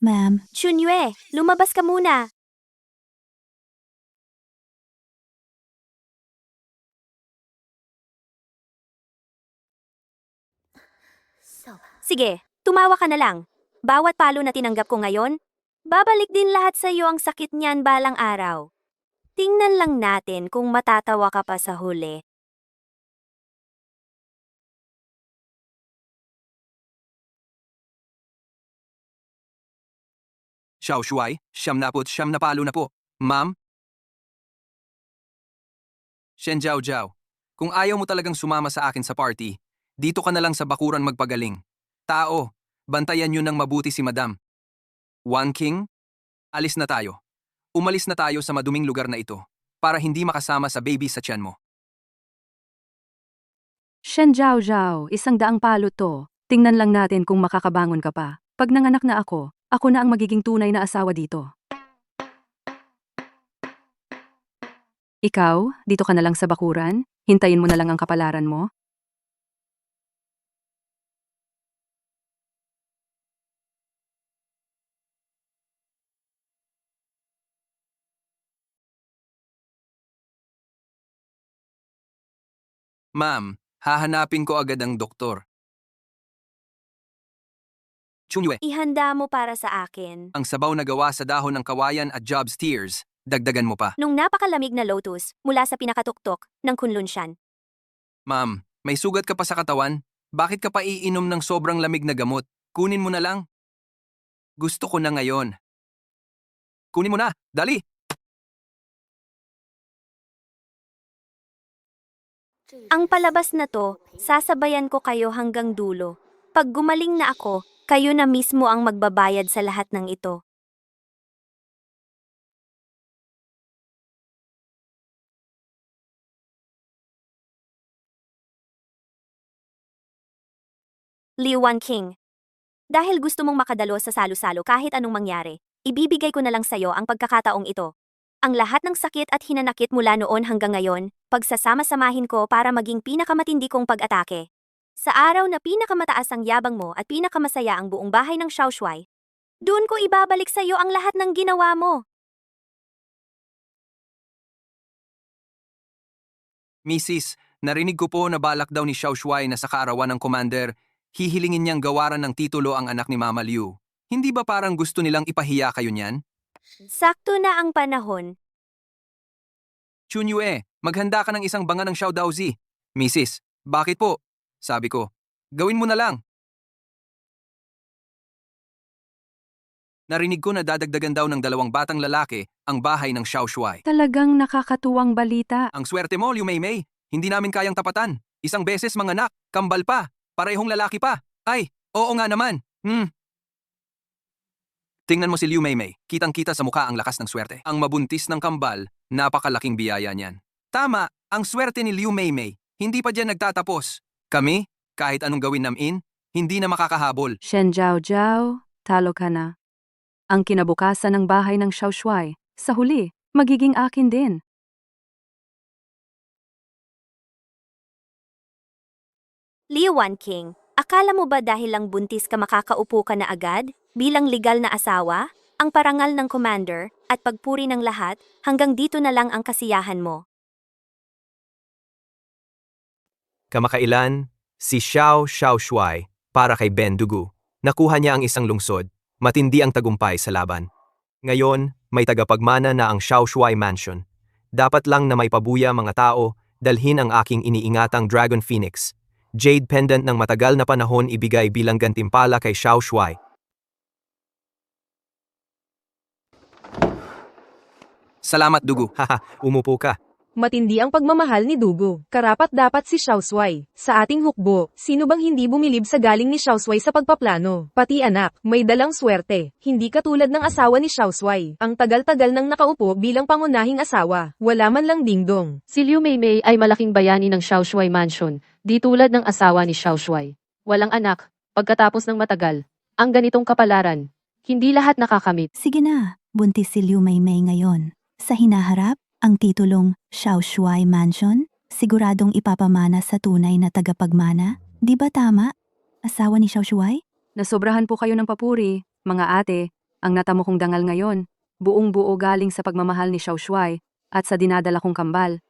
Ma'am, Chunyue, lumabas ka muna. Sige, tumawa ka na lang. Bawat palo na tinanggap ko ngayon, babalik din lahat sa iyo ang sakit niyan balang araw. Tingnan lang natin kung matatawa ka pa sa huli. Xiao Shuai, siyam na palo na po. Ma'am? Shen Jiao Jiao, kung ayaw mo talagang sumama sa akin sa party, dito ka na lang sa bakuran magpagaling. Tao, bantayan niyo ng mabuti si Madam. Wang King, alis na tayo. Umalis na tayo sa maduming lugar na ito para hindi makasama sa baby sa tiyan mo. Shen Jiao Jiao, 100 palo to. Tingnan lang natin kung makakabangon ka pa. Pag nanganak na ako na ang magiging tunay na asawa dito. Ikaw, dito ka na lang sa bakuran? Hintayin mo na lang ang kapalaran mo? Ma'am, hahanapin ko agad ang doktor. Chunyue, Ihanda mo para sa akin. ang sabaw na gawa sa dahon ng kawayan at jobs tears, dagdagan mo pa. Nung napakalamig na lotus mula sa pinakatuktok ng Kunlunsyan. Ma'am, may sugat ka pa sa katawan? Bakit ka pa iinom ng sobrang lamig na gamot? Kunin mo na lang. Gusto ko na ngayon. Kunin mo na, dali! Ang palabas na to, sasabayan ko kayo hanggang dulo. Pag gumaling na ako, kayo na mismo ang magbabayad sa lahat ng ito. Liwan King. Dahil gusto mong makadalo sa salo-salo kahit anong mangyari, ibibigay ko na lang sa'yo ang pagkakataong ito. Ang lahat ng sakit at hinanakit mula noon hanggang ngayon, pagsasama-samahin ko para maging pinakamatindi kong pag-atake. Sa araw na pinakamataas ang yabang mo at pinakamasaya ang buong bahay ng Xiaoshuai, doon ko ibabalik sa'yo ang lahat ng ginawa mo. Mrs., narinig ko po na balak daw ni Xiao Shuai na sa kaarawan ng commander, hihilingin niyang gawaran ng titulo ang anak ni Mama Liu. Hindi ba parang gusto nilang ipahiya kayo niyan? Sakto na ang panahon. Chunyue, maghanda ka ng isang banga ng Xiao Daozi. Mrs., bakit po? Sabi ko, gawin mo na lang. Narinig ko na dadagdagan daw ng 2 batang lalaki ang bahay ng Xiao Shuai. Talagang nakakatuwang balita. Ang swerte mo, Liu Meimei. Hindi namin kayang tapatan. Isang beses manganak, kambal pa, parehong lalaki pa. Ay, oo nga naman. Tingnan mo si Liu Meimei, kitang-kita sa mukha ang lakas ng swerte. Ang mabuntis ng kambal, napakalaking biyaya niyan. Tama, ang swerte ni Liu Meimei, hindi pa diyan nagtatapos. Kami, kahit anong gawin namin, hindi na makakahabol. Shen Jiao Jiao, talo ka na. Ang kinabukasan ng bahay ng Xiaoshuai, sa huli, magiging akin din. Liwan King, akala mo ba dahil lang buntis ka makakaupo ka na agad, bilang legal na asawa, ang parangal ng commander, at pagpuri ng lahat, hanggang dito na lang ang kasiyahan mo. Kamakailan, si Xiao Xiaoshuai para kay Ben Dugu. Nakuha niya ang isang lungsod, matindi ang tagumpay sa laban. Ngayon, may tagapagmana na ang Xiaoshuai Mansion. Dapat lang na may pabuya mga tao, dalhin ang aking iniingatang Dragon Phoenix. Jade pendant ng matagal na panahon ibigay bilang gantimpala kay Xiaoshuai. Salamat, Dugu. Haha, umupo ka. Matindi ang pagmamahal ni Dugo. Karapat-dapat si Xiaoshuai. Sa ating hukbo, sino bang hindi bumilib sa galing ni Xiaoshuai sa pagpaplano? Pati anak, may dalang swerte. Hindi katulad ng asawa ni Xiaoshuai. Ang tagal-tagal nang nakaupo bilang pangunahing asawa. Wala man lang dingdong. Si Liu Meimei ay malaking bayani ng Xiaoshuai Mansion, di tulad ng asawa ni Xiaoshuai. Walang anak, pagkatapos ng matagal. Ang ganitong kapalaran, hindi lahat nakakamit. Sige na, buntis si Liu Meimei ngayon. Sa hinaharap, ang titulong Xiaoshuai Mansion, siguradong ipapamana sa tunay na tagapagmana. Di ba tama? Asawa ni Xiaoshuai? Nasobrahan po kayo ng papuri, mga ate, ang natamo kong dangal ngayon, buong-buo galing sa pagmamahal ni Xiaoshuai at sa dinadala kong kambal.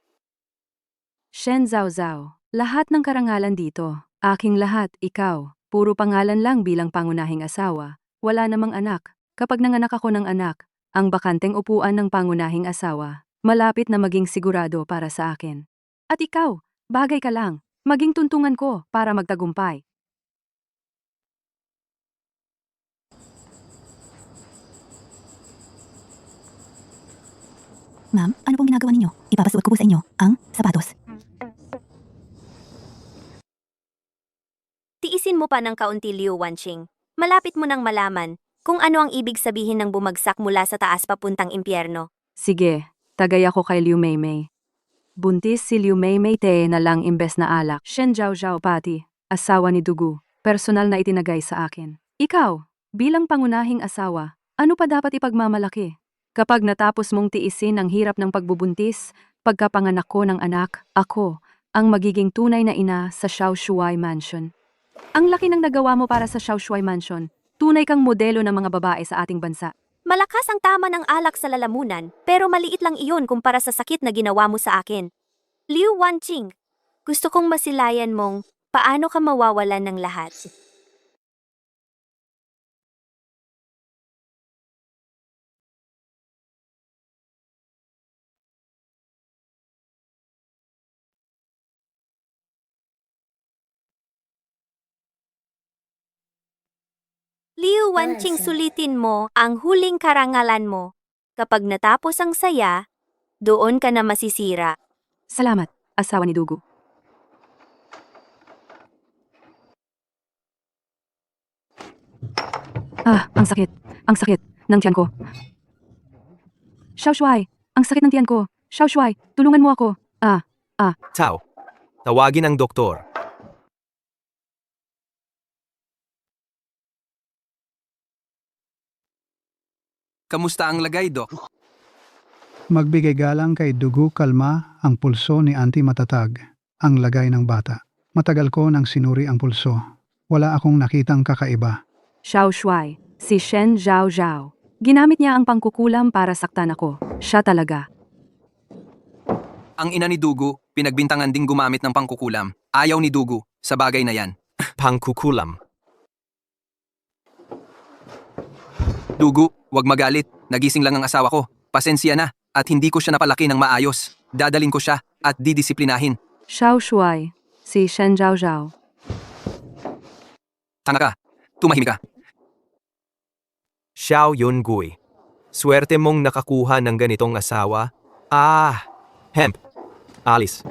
Shen Zhao Zhao, lahat ng karangalan dito, aking lahat, ikaw, puro pangalan lang bilang pangunahing asawa, wala namang anak. Kapag nanganak ako ng anak, ang bakanteng upuan ng pangunahing asawa, malapit na maging sigurado para sa akin. At ikaw, bagay ka lang, maging tuntungan ko para magtagumpay. Ma'am, ano pong ginagawa ninyo? Ipapasuot ko po sa inyo ang sapatos. Tiisin mo pa ng kaunti, Liu Wanqing. Malapit mo nang malaman kung ano ang ibig sabihin ng bumagsak mula sa taas papuntang impyerno. Sige, tagay ako kay Liu Meimei. Buntis si Liu Meimei te na lang imbes na alak. Shen Zhaozhao pati, asawa ni Dugu, personal na itinagay sa akin. Ikaw, bilang pangunahing asawa, ano pa dapat ipagmamalaki? Kapag natapos mong tiisin ang hirap ng pagbubuntis, pagkapanganak ko ng anak, ako, ang magiging tunay na ina sa Xiaoshuai Mansion. Ang laki ng nagawa mo para sa Xiaoshuai Mansion. Tunay kang modelo ng mga babae sa ating bansa. Malakas ang tama ng alak sa lalamunan, pero maliit lang iyon kumpara sa sakit na ginawa mo sa akin. Liu Wanqing, gusto kong masilayan mong paano ka mawawalan ng lahat. Liu Wanqing, sulitin mo ang huling karangalan mo. Kapag natapos ang saya, doon ka na masisira. Salamat, asawa ni Dugu. Ang sakit ng tiyan ko. Xiaoshuai, ang sakit ng tiyan ko. Xiaoshuai, tulungan mo ako. Tao, tawagin ang doktor. Kamusta ang lagay, Dok? Magbigay galang kay Dugu, kalma ang pulso ni Auntie matatag, ang lagay ng bata. Matagal ko nang sinuri ang pulso. Wala akong nakitang kakaiba. Xiaoshuai, si Shen Zhaozhao. Ginamit niya ang pangkukulam para saktan ako. Siya talaga. Ang ina ni Dugu, pinagbintangan ding gumamit ng pangkukulam. Ayaw ni Dugu sa bagay na yan. Pangkukulam. Dugu, wag magalit. Nagising lang ang asawa ko. Pasensya na. At hindi ko siya napalaki ng maayos. Dadalin ko siya at didisiplinahin. Xiaoshuai, si Shen Zhaozhao. Tanga ka. Tumahimik ka. Xiao Yungui. Swerte mong nakakuha ng ganitong asawa. Hemp. Alice.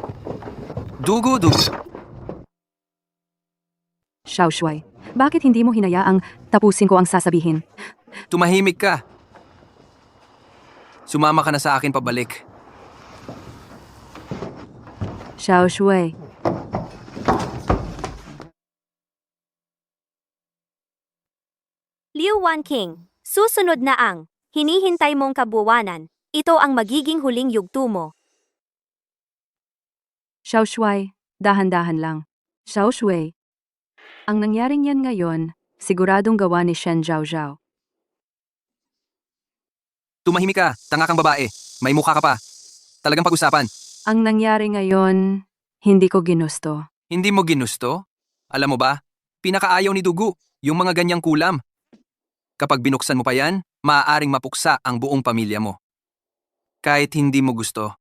Dugu. Xiaoshuai, bakit hindi mo hinayaang tapusin ko ang sasabihin? Tumahimik ka. Sumama ka na sa akin pabalik. Xiaoshuai, Liu Wanqing, susunod na ang hinihintay mong kabuwanan. Ito ang magiging huling yugto mo. Xiaoshuai, dahan-dahan lang. Xiaoshuai, ang nangyaring yan ngayon, siguradong gawa ni Shen Zhaozhao. Tumahimik ka. Tanga kang babae. May mukha ka pa. Talagang pag-usapan. Ang nangyari ngayon, hindi ko ginusto. Hindi mo ginusto? Alam mo ba? Pinakaayaw ni Dugu, yung mga ganyang kulam. Kapag binuksan mo pa yan, maaaring mapuksa ang buong pamilya mo. Kahit hindi mo gusto,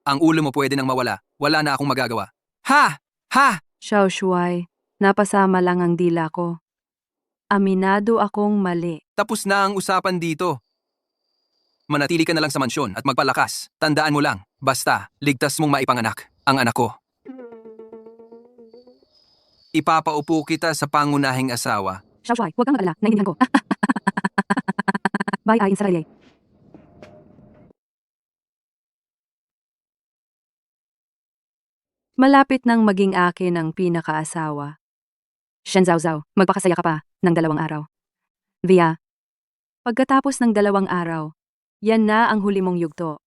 ang ulo mo pwede nang mawala. Wala na akong magagawa. Ha! Xiaoshuai, napasama lang ang dila ko. Aminado akong mali. Tapos na ang usapan dito. Manatili ka na lang sa mansyon at magpalakas. Tandaan mo lang, basta, ligtas mong maipanganak ang anak ko. Ipapaupo kita sa pangunahing asawa. Xiaoshuai, huwag kang mag-alala, naiintindihan ko. Bye, ayin sarili. Malapit nang maging akin ang pinakaasawa. Shen Zhaozhao, magpakasaya ka pa ng 2 araw. Via, pagkatapos ng 2 araw, yan na ang huli mong yugto.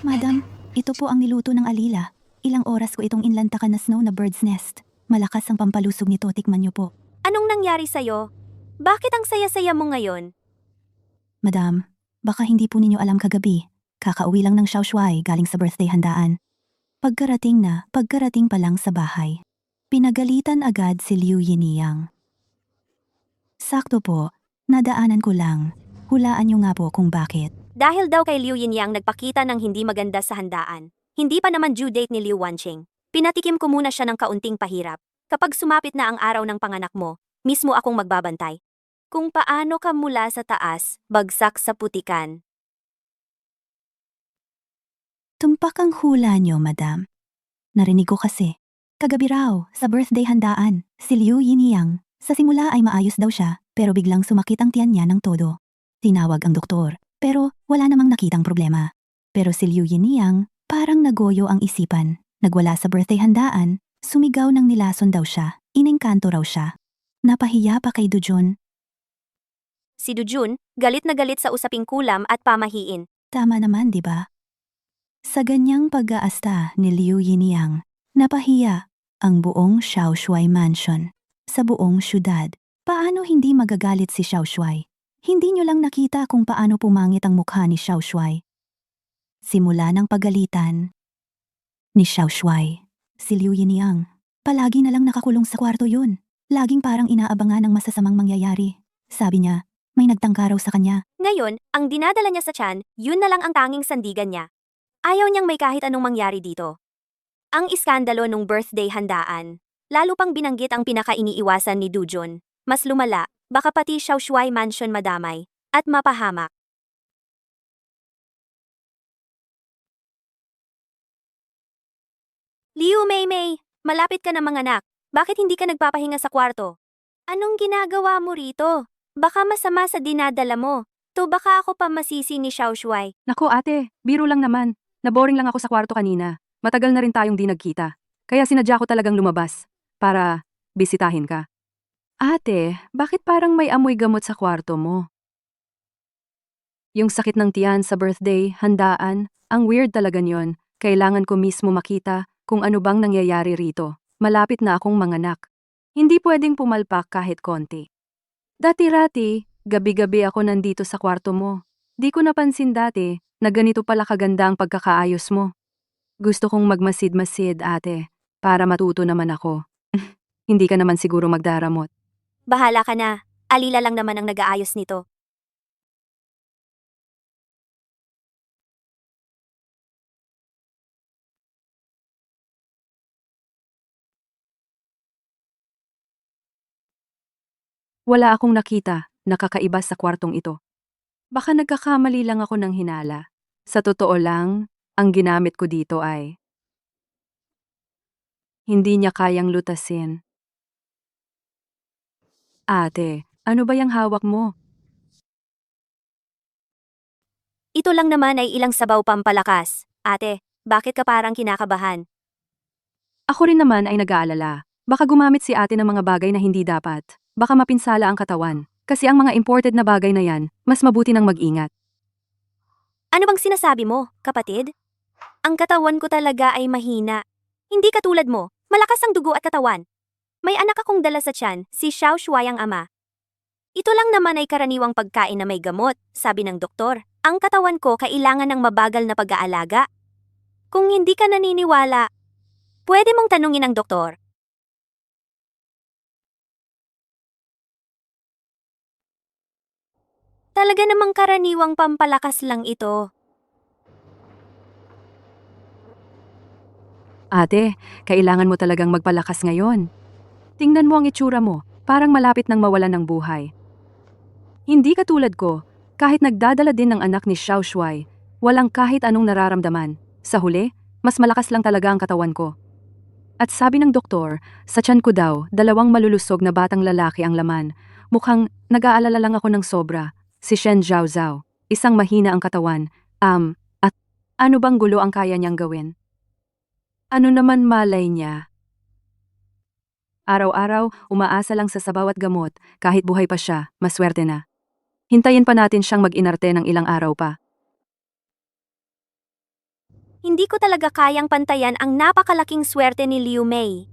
Madam, ito po ang niluto ng alila. Ilang oras ko itong inlantakan na snow na bird's nest. Malakas ang pampalusog nito, tikman niyo po. Anong nangyari sa'yo? Bakit ang saya-saya mo ngayon? Madam, baka hindi po ninyo alam kagabi. Kakauwi lang ng Xiaoshuai galing sa birthday handaan. Pagkarating pa lang sa bahay. Pinagalitan agad si Liu Yiniyang. Sakto po, nadaanan ko lang. Hulaan niyo nga po kung bakit. Dahil daw kay Liu Yinyang nagpakita ng hindi maganda sa handaan. Hindi pa naman due date ni Liu Wanqing. Pinatikim ko muna siya ng kaunting pahirap. Kapag sumapit na ang araw ng panganak mo, mismo akong magbabantay. Kung paano ka mula sa taas, bagsak sa putikan. Tumpak ang hula niyo, madam. Narinig ko kasi. Kagabi raw, sa birthday handaan, si Liu Yiniyang. Sa simula ay maayos daw siya, pero biglang sumakit ang tiyan niya ng todo. Tinawag ang doktor, pero wala namang nakitang problema. Pero si Liu Yiniyang, parang nagoyo ang isipan. Nagwala sa birthday handaan, sumigaw ng nilason daw siya, inengkanto raw siya. Napahiya pa kay Dujun. Si Dujun, galit na galit sa usaping kulam at pamahiin. Tama naman, di ba? Sa ganyang pag-aasta ni Liu Yiniyang, napahiya ang buong Xiaoshuai Mansion. Sa buong syudad, paano hindi magagalit si Xiaoshuai? Hindi nyo lang nakita kung paano pumangit ang mukha ni Xiaoshuai. Simula ng pagalitan ni Xiaoshuai, si Liu Yiniyang, palagi na lang nakakulong sa kwarto yun. Laging parang inaabangan ng masasamang mangyayari. Sabi niya, may nagtangka raw sa kanya. Ngayon, ang dinadala niya sa tiyan, yun na lang ang tanging sandigan niya. Ayaw niyang may kahit anong mangyari dito. Ang iskandalo nung birthday handaan, lalo pang binanggit ang pinaka-iniiwasan ni Dujun. Mas lumala, baka pati Xiaoshuai Mansion madamay, at mapahamak. Liu Meimei, malapit ka na manganak. Bakit hindi ka nagpapahinga sa kwarto? Anong ginagawa mo rito? Baka masama sa dinadala mo. To baka ako pa masisi ni Xiaoshuai. Nako ate, biro lang naman. Naboring lang ako sa kwarto kanina. Matagal na rin tayong di nagkita. Kaya sinadya ko talagang lumabas. Para bisitahin ka. Ate, bakit parang may amoy gamot sa kwarto mo? Yung sakit ng tiyan sa birthday, handaan, ang weird talaga niyon. Kailangan ko mismo makita kung ano bang nangyayari rito. Malapit na akong manganak. Hindi pwedeng pumalpak kahit konti. Dati-rati, gabi-gabi ako nandito sa kwarto mo. Di ko napansin dati na ganito pala kaganda ang pagkakaayos mo. Gusto kong magmasid-masid, ate, para matuto naman ako. Hindi ka naman siguro magdaramot. Bahala ka na. Alila lang naman ang nag-aayos nito. Wala akong nakita na kakaiba sa kwartong ito. Baka nagkakamali lang ako ng hinala. Sa totoo lang, ang ginamit ko dito ay hindi niya kayang lutasin. Ate, ano ba yung hawak mo? Ito lang naman ay ilang sabaw pampalakas. Ate, bakit ka parang kinakabahan? Ako rin naman ay nag-aalala. Baka gumamit si ate ng mga bagay na hindi dapat. Baka mapinsala ang katawan. Kasi ang mga imported na bagay na yan, mas mabuti nang mag-ingat. Ano bang sinasabi mo, kapatid? Ang katawan ko talaga ay mahina. Hindi katulad mo, malakas ang dugo at katawan. May anak akong dala sa tiyan, si Xiaoshuai ang ama. Ito lang naman ay karaniwang pagkain na may gamot, sabi ng doktor. Ang katawan ko kailangan ng mabagal na pag-aalaga. Kung hindi ka naniniwala, pwede mong tanungin ang doktor. Talaga namang karaniwang pampalakas lang ito. Ate, kailangan mo talagang magpalakas ngayon. Tingnan mo ang itsura mo, parang malapit nang mawalan ng buhay. Hindi katulad ko, kahit nagdadala din ng anak ni Xiaoshuai, walang kahit anong nararamdaman. Sa huli, mas malakas lang talaga ang katawan ko. At sabi ng doktor, sa tiyan ko daw, 2 malulusog na batang lalaki ang laman. Mukhang nag-aalala lang ako ng sobra. Si Shen Zhaozhao, isang mahina ang katawan, at ano bang gulo ang kaya niyang gawin? Ano naman malay niya? Araw-araw, umaasa lang sa sabaw at gamot, kahit buhay pa siya, maswerte na. Hintayin pa natin siyang mag-inarte ng ilang araw pa. Hindi ko talaga kayang pantayan ang napakalaking swerte ni Liu Mei.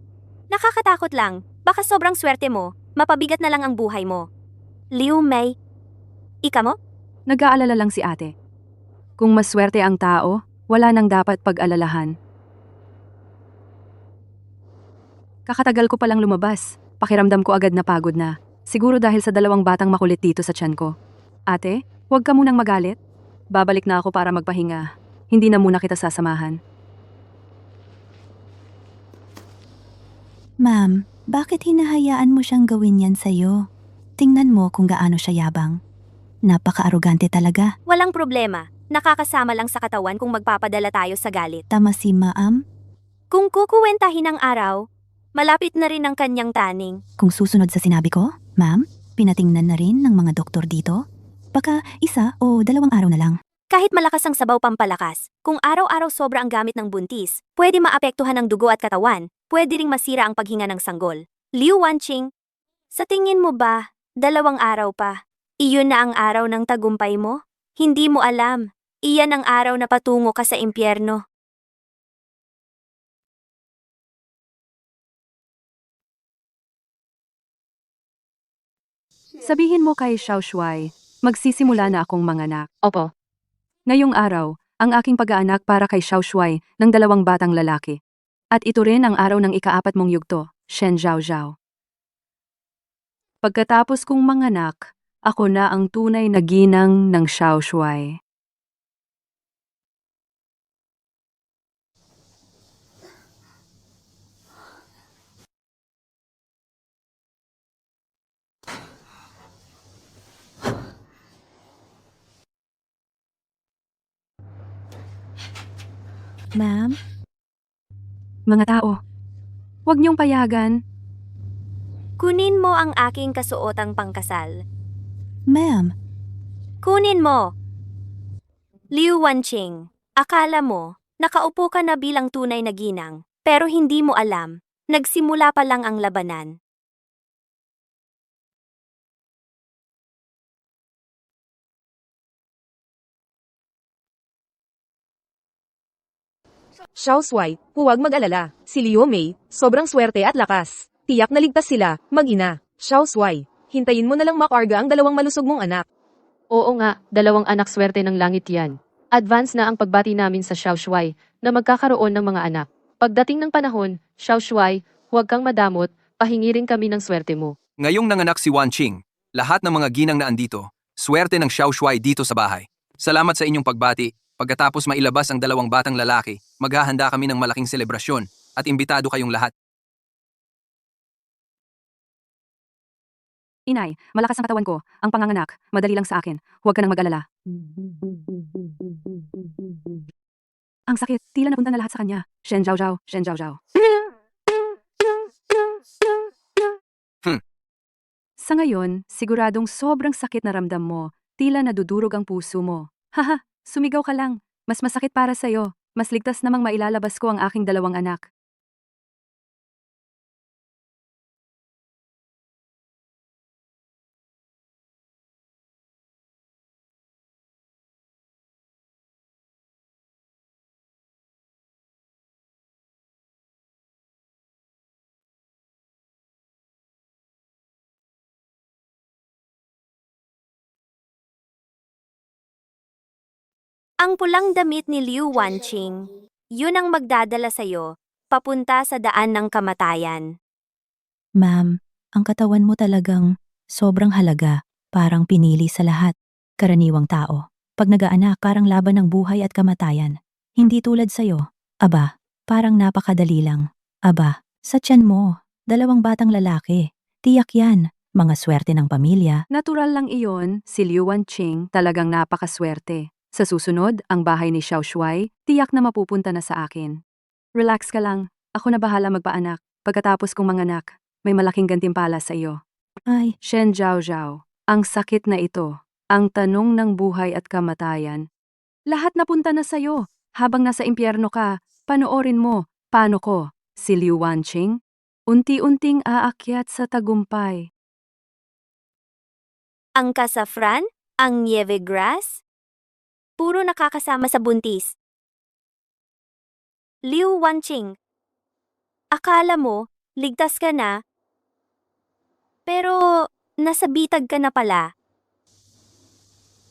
Nakakatakot lang, baka sobrang swerte mo, mapabigat na lang ang buhay mo. Liu Mei, ika mo? Nag-aalala lang si ate. Kung maswerte ang tao, wala nang dapat pag-alalahan. Kakatagal ko palang lumabas. Pakiramdam ko agad na pagod na. Siguro dahil sa 2 batang makulit dito sa tiyan ko. Ate, huwag ka munang magalit. Babalik na ako para magpahinga. Hindi na muna kita sasamahan. Ma'am, bakit hinahayaan mo siyang gawin yan sa'yo? Tingnan mo kung gaano siya yabang. Napaka-arogante talaga. Walang problema. Nakakasama lang sa katawan kung magpapadala tayo sa galit. Tama si ma'am. Kung kukuwentahin ang araw, malapit na rin ang kanyang taning. Kung susunod sa sinabi ko, ma'am, pinatingnan na rin ng mga doktor dito. Baka 1 o 2 araw na lang. Kahit malakas ang sabaw pampalakas, kung araw-araw sobra ang gamit ng buntis, pwede maapektuhan ang dugo at katawan, pwede ring masira ang paghinga ng sanggol. Liu Wanqing, sa tingin mo ba, 2 araw pa, iyon na ang araw ng tagumpay mo? Hindi mo alam, iyan ang araw na patungo ka sa impyerno. Sabihin mo kay Xiao Shuai, magsisimula na akong manganak. Opo. Ngayong araw, ang aking pag-aanak para kay Xiao Shuai ng 2 batang lalaki. At ito rin ang araw ng ika-4 mong yugto, Shen Zhao Zhao. Pagkatapos kong manganak, ako na ang tunay na ginang ng Xiao Shuai. Ma'am, Mga tao, huwag niyong payagan. Kunin mo ang aking kasuotang pangkasal. ma'am, Kunin mo! Liu Wanqing, akala mo, nakaupo ka na bilang tunay na ginang, pero hindi mo alam, nagsimula pa lang ang labanan. Xiao Shuai, huwag mag-alala. Si Liu Mei, sobrang swerte at lakas. Tiyak na ligtas sila, mag-ina. Xiao Shuai, hintayin mo na lang makarga ang 2 malusog mong anak. Oo nga, 2 anak swerte ng langit yan. Advance na ang pagbati namin sa Xiao Shuai na magkakaroon ng mga anak. Pagdating ng panahon, Xiao Shuai, huwag kang madamot, pahingi rin kami ng swerte mo. Ngayong nanganak si Wanqing, lahat ng mga ginang na andito, swerte ng Xiao Shuai dito sa bahay. Salamat sa inyong pagbati. Pagkatapos mailabas ang 2 batang lalaki, maghahanda kami ng malaking selebrasyon at imbitado kayong lahat. Inay, malakas ang katawan ko. Ang panganganak, madali lang sa akin. Huwag ka nang mag-alala. Ang sakit, tila napunta na lahat sa kanya. Shen Zhao Zhao, Shen Zhao Zhao. Sa ngayon, siguradong sobrang sakit na ramdam mo. Tila nadudurog ang puso mo. Haha, sumigaw ka lang. Mas masakit para sa'yo. Mas ligtas namang mailalabas ko ang aking 2 anak. Ang pulang damit ni Liu Wanqing, yun ang magdadala sa'yo, papunta sa daan ng kamatayan. ma'am, ang katawan mo talagang sobrang halaga, parang pinili sa lahat. Karaniwang tao. Pag nag-aanak, parang laban ng buhay at kamatayan. Hindi tulad sa'yo. Aba, parang napakadali lang. Aba, sa tiyan mo, 2 batang lalaki. Tiyak yan, mga swerte ng pamilya. Natural lang iyon, si Liu Wanqing talagang napakaswerte. Sa susunod, ang bahay ni Xiao Shuai, tiyak na mapupunta na sa akin. Relax ka lang, ako na bahala magpaanak. Pagkatapos kong manganak, may malaking gantimpala sa iyo. Ay, Shen Zhao Zhao, ang sakit na ito, ang tanong ng buhay at kamatayan. Lahat napunta na sa iyo. Habang nasa impyerno ka, panoorin mo, paano ko, si Liu Wanqing, unti-unting aakyat sa tagumpay. Ang kasafran, ang nieve grass, puro nakakasama sa buntis. Liu Wanqing, akala mo, ligtas ka na, pero nasa bitag ka na pala.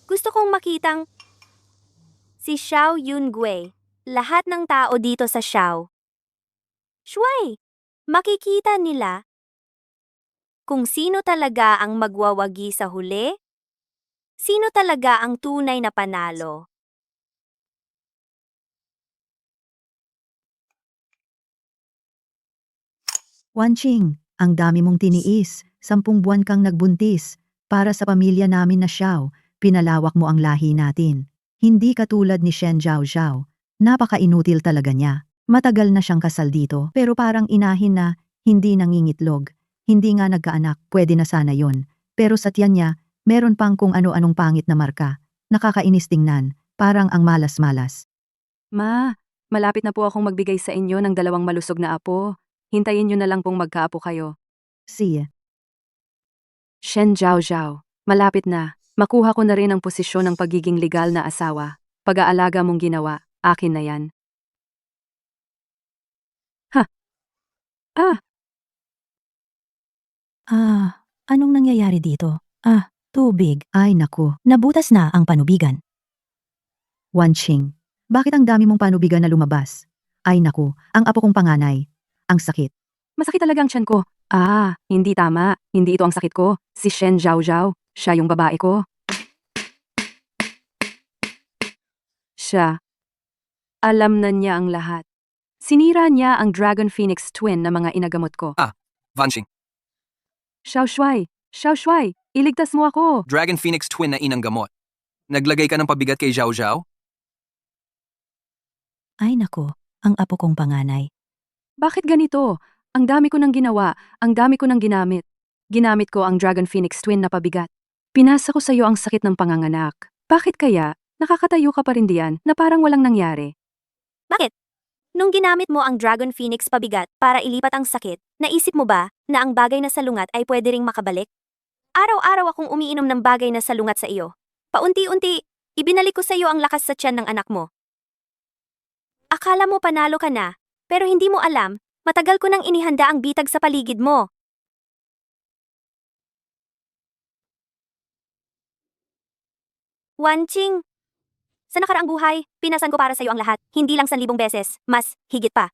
Gusto kong makitang Si Xiao Yungui. Lahat ng tao dito sa Xiao Shuai, makikita nila kung sino talaga ang magwawagi sa huli, sino talaga ang tunay na panalo. Wanching, ang dami mong tiniis, 10 buwan kang nagbuntis. Para sa pamilya namin na Xiao, pinalawak mo ang lahi natin. Hindi katulad ni Shen Zhao Zhao. Napaka-inutil talaga niya. Matagal na siyang kasal dito, pero parang inahin na hindi nangingitlog. Hindi nga nagkaanak, pwede na sana yon. Pero sa tiyan niya, meron pang kung ano-anong pangit na marka. Nakakainis tingnan, parang ang malas-malas. Ma, malapit na po akong magbigay sa inyo ng 2 malusog na apo. Hintayin nyo na lang pong magkaapo kayo. Si Shen Zhao Zhao, malapit na. Makuha ko na rin ang posisyon ng pagiging legal na asawa. Pag-aalaga mong ginawa, akin na yan. Ha? Anong nangyayari dito? Tubig. Ay naku, Nabutas na ang panubigan. Wanching, bakit ang dami mong panubigan na lumabas? Ay naku, ang apo kong panganay. Ang sakit. Masakit talaga ang tiyan ko. Hindi tama. Hindi ito ang sakit ko. Si Shen Zhao Zhao. Siya yung babae ko. Siya. Alam na niya ang lahat. Sinira niya ang Dragon Phoenix Twin na mga inagamot ko. Vanching, Xiao Shuai, iligtas mo ako. Dragon Phoenix Twin na inang gamot. Naglagay ka ng pabigat kay Zhao Zhao? Ay nako, ang apo kong panganay. Bakit ganito? Ang dami ko nang ginawa, ang dami ko nang ginamit. Ginamit ko ang Dragon Phoenix Twin na pabigat. Pinasa ko sa iyo ang sakit ng panganganak. Bakit kaya? Nakakatayo ka pa rin diyan na parang walang nangyari. Bakit? Nung ginamit mo ang Dragon Phoenix pabigat para ilipat ang sakit, naisip mo ba na ang bagay na salungat ay pwede ring makabalik? Araw-araw akong umiinom ng bagay na salungat sa iyo. Paunti-unti, ibinalik ko sa iyo ang lakas sa tiyan ng anak mo. Akala mo panalo ka na, pero hindi mo alam, matagal ko nang inihanda ang bitag sa paligid mo. Wanching, sa nakaraang buhay, pinasan ko para sa iyo ang lahat, hindi lang 1,000 beses, mas higit pa.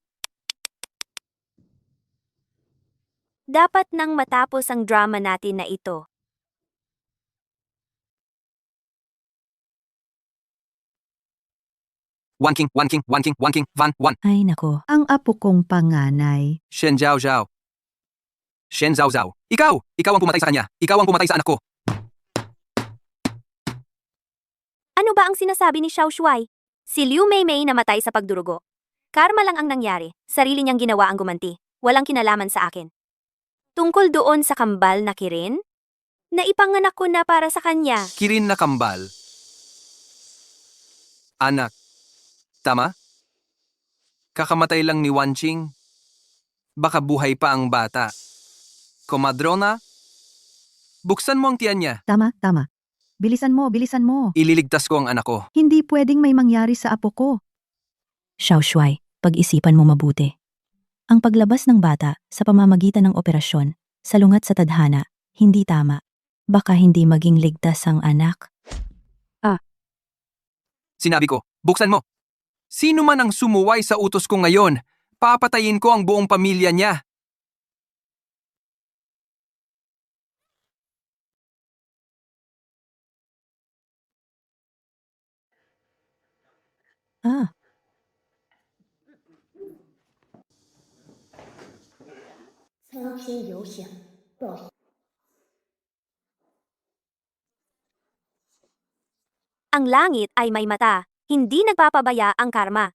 Dapat nang matapos ang drama natin na ito. Wanking, Van. Ay nako, Ang apo kong panganay. Shen Zhao Zhao. Shen Zhao Zhao. Ikaw ang pumatay sa kanya. Ikaw ang pumatay sa anak ko. Ano ba ang sinasabi ni Xiao Shuai? Si Liu Meimei namatay sa pagdurugo. Karma lang ang nangyari, sarili niyang ginawa ang gumanti. Walang kinalaman sa akin. Tungkol doon sa kambal na Kirin? Naipanganak ko na para sa kanya. Kirin na kambal. Anak. Tama? Kakamatay lang ni Wanching. Baka buhay pa ang bata. Komadrona? Buksan mo ang tiyan niya. Tama. Bilisan mo. Ililigtas ko ang anak ko. Hindi pwedeng may mangyari sa apo ko. Xiao Shuai, pag-isipan mo mabuti. Ang paglabas ng bata sa pamamagitan ng operasyon, salungat sa tadhana, hindi tama. Baka hindi maging ligtas ang anak. Sinabi ko, buksan mo. Sino man ang sumuway sa utos ko ngayon, papatayin ko ang buong pamilya niya. Ah, Ang langit ay may mata, hindi nagpapabaya ang karma.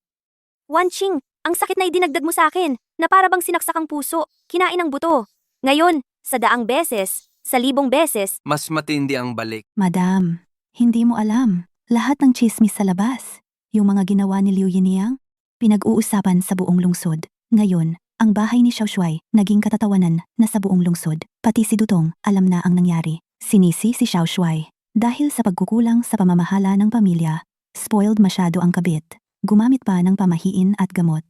Wanching, ang sakit na idinagdag mo sa akin, na para bang sinaksak ang puso, kinain ang buto. Ngayon, sa 100 beses, sa 1,000 beses, Mas matindi ang balik. Madam, hindi mo alam. Lahat ng chismis sa labas. Yung mga ginawa ni Liu Yiniang, pinag-uusapan sa buong lungsod. Ngayon, ang bahay ni Xiao Shuai naging katatawanan na sa buong lungsod. Pati si Dutong alam na ang nangyari. Sinisi si Xiao Shuai. Dahil sa pagkukulang sa pamamahala ng pamilya, spoiled masyado ang kabit. Gumamit pa ng pamahiin at gamot.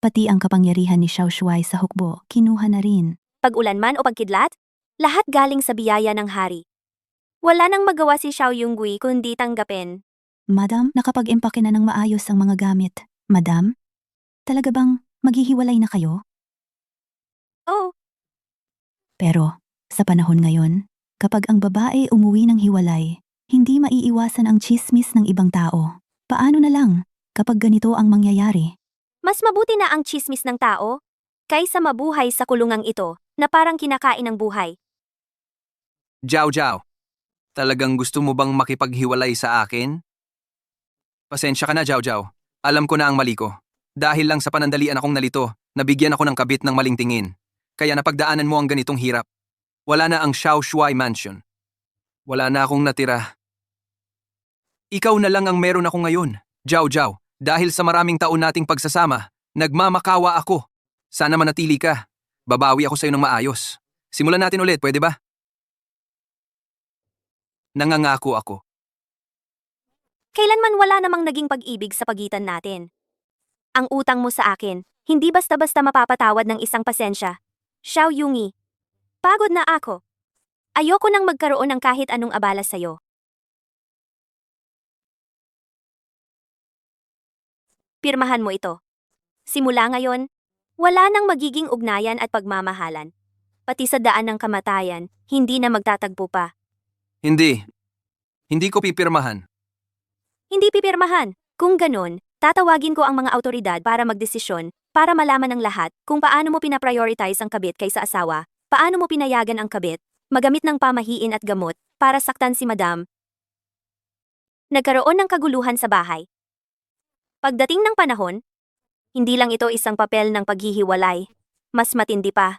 Pati ang kapangyarihan ni Xiao Shuai sa hukbo, kinuha na rin. pag-ulan man o pagkidlat, lahat galing sa biyaya ng hari. Wala nang magawa si Xiao Yungui kundi tanggapin. Madam, nakapag-empake na ng maayos ang mga gamit. Madam, talaga bang maghihiwalay na kayo? Oh, Pero, sa panahon ngayon, kapag ang babae umuwi ng hiwalay, hindi maiiwasan ang chismis ng ibang tao. Paano na lang kapag ganito ang mangyayari? mas mabuti na ang chismis ng tao kaysa mabuhay sa kulungang ito na parang kinakain ng buhay. Jiao Jiao, talagang gusto mo bang makipaghiwalay sa akin? Pasensya ka na, Jiao Jiao. Alam ko na ang mali ko. Dahil lang sa panandalian akong nalito, nabigyan ako ng kabit ng maling tingin. Kaya napagdaanan mo ang ganitong hirap. Wala na ang Xiao Shuai Mansion. Wala na akong natira. Ikaw na lang ang meron ako ngayon, Jiao Jiao. Dahil sa maraming taon nating pagsasama, nagmamakawa ako. Sana manatili ka. Babawi ako sa'yo ng maayos. Simulan natin ulit, pwede ba? Nangangako ako. Kailanman wala namang naging pag-ibig sa pagitan natin. Ang utang mo sa akin, hindi basta-basta mapapatawad ng isang pasensya. Xiao Yungi. Pagod na ako. Ayoko nang magkaroon ng kahit anong abala sa'yo. Pirmahan mo ito. Simula ngayon, wala nang magiging ugnayan at pagmamahalan. Pati sa daan ng kamatayan, hindi na magtatagpo pa. Hindi. Hindi ko pipirmahan. Hindi pipirmahan. Kung ganun, tatawagin ko ang mga autoridad para magdesisyon, para malaman ng lahat kung paano mo pinaprioritize ang kabit kaysa asawa, paano mo pinayagan ang kabit, magamit ng pamahiin at gamot, para saktan si Madam. Nagkaroon ng kaguluhan sa bahay. Pagdating ng panahon, hindi lang ito isang papel ng paghihiwalay, mas matindi pa.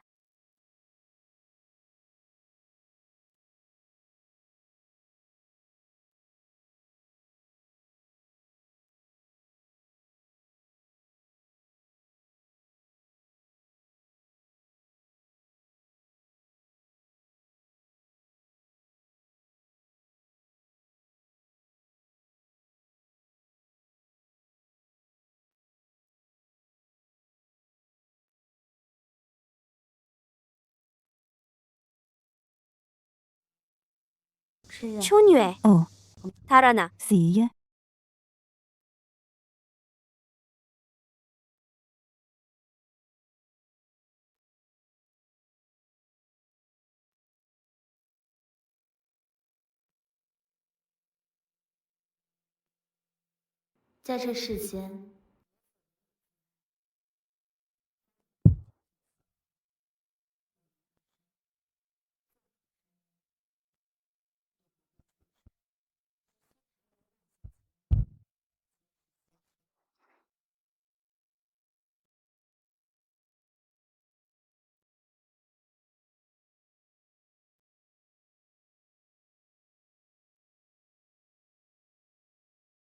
Chunyue, Oh, tara na. sige.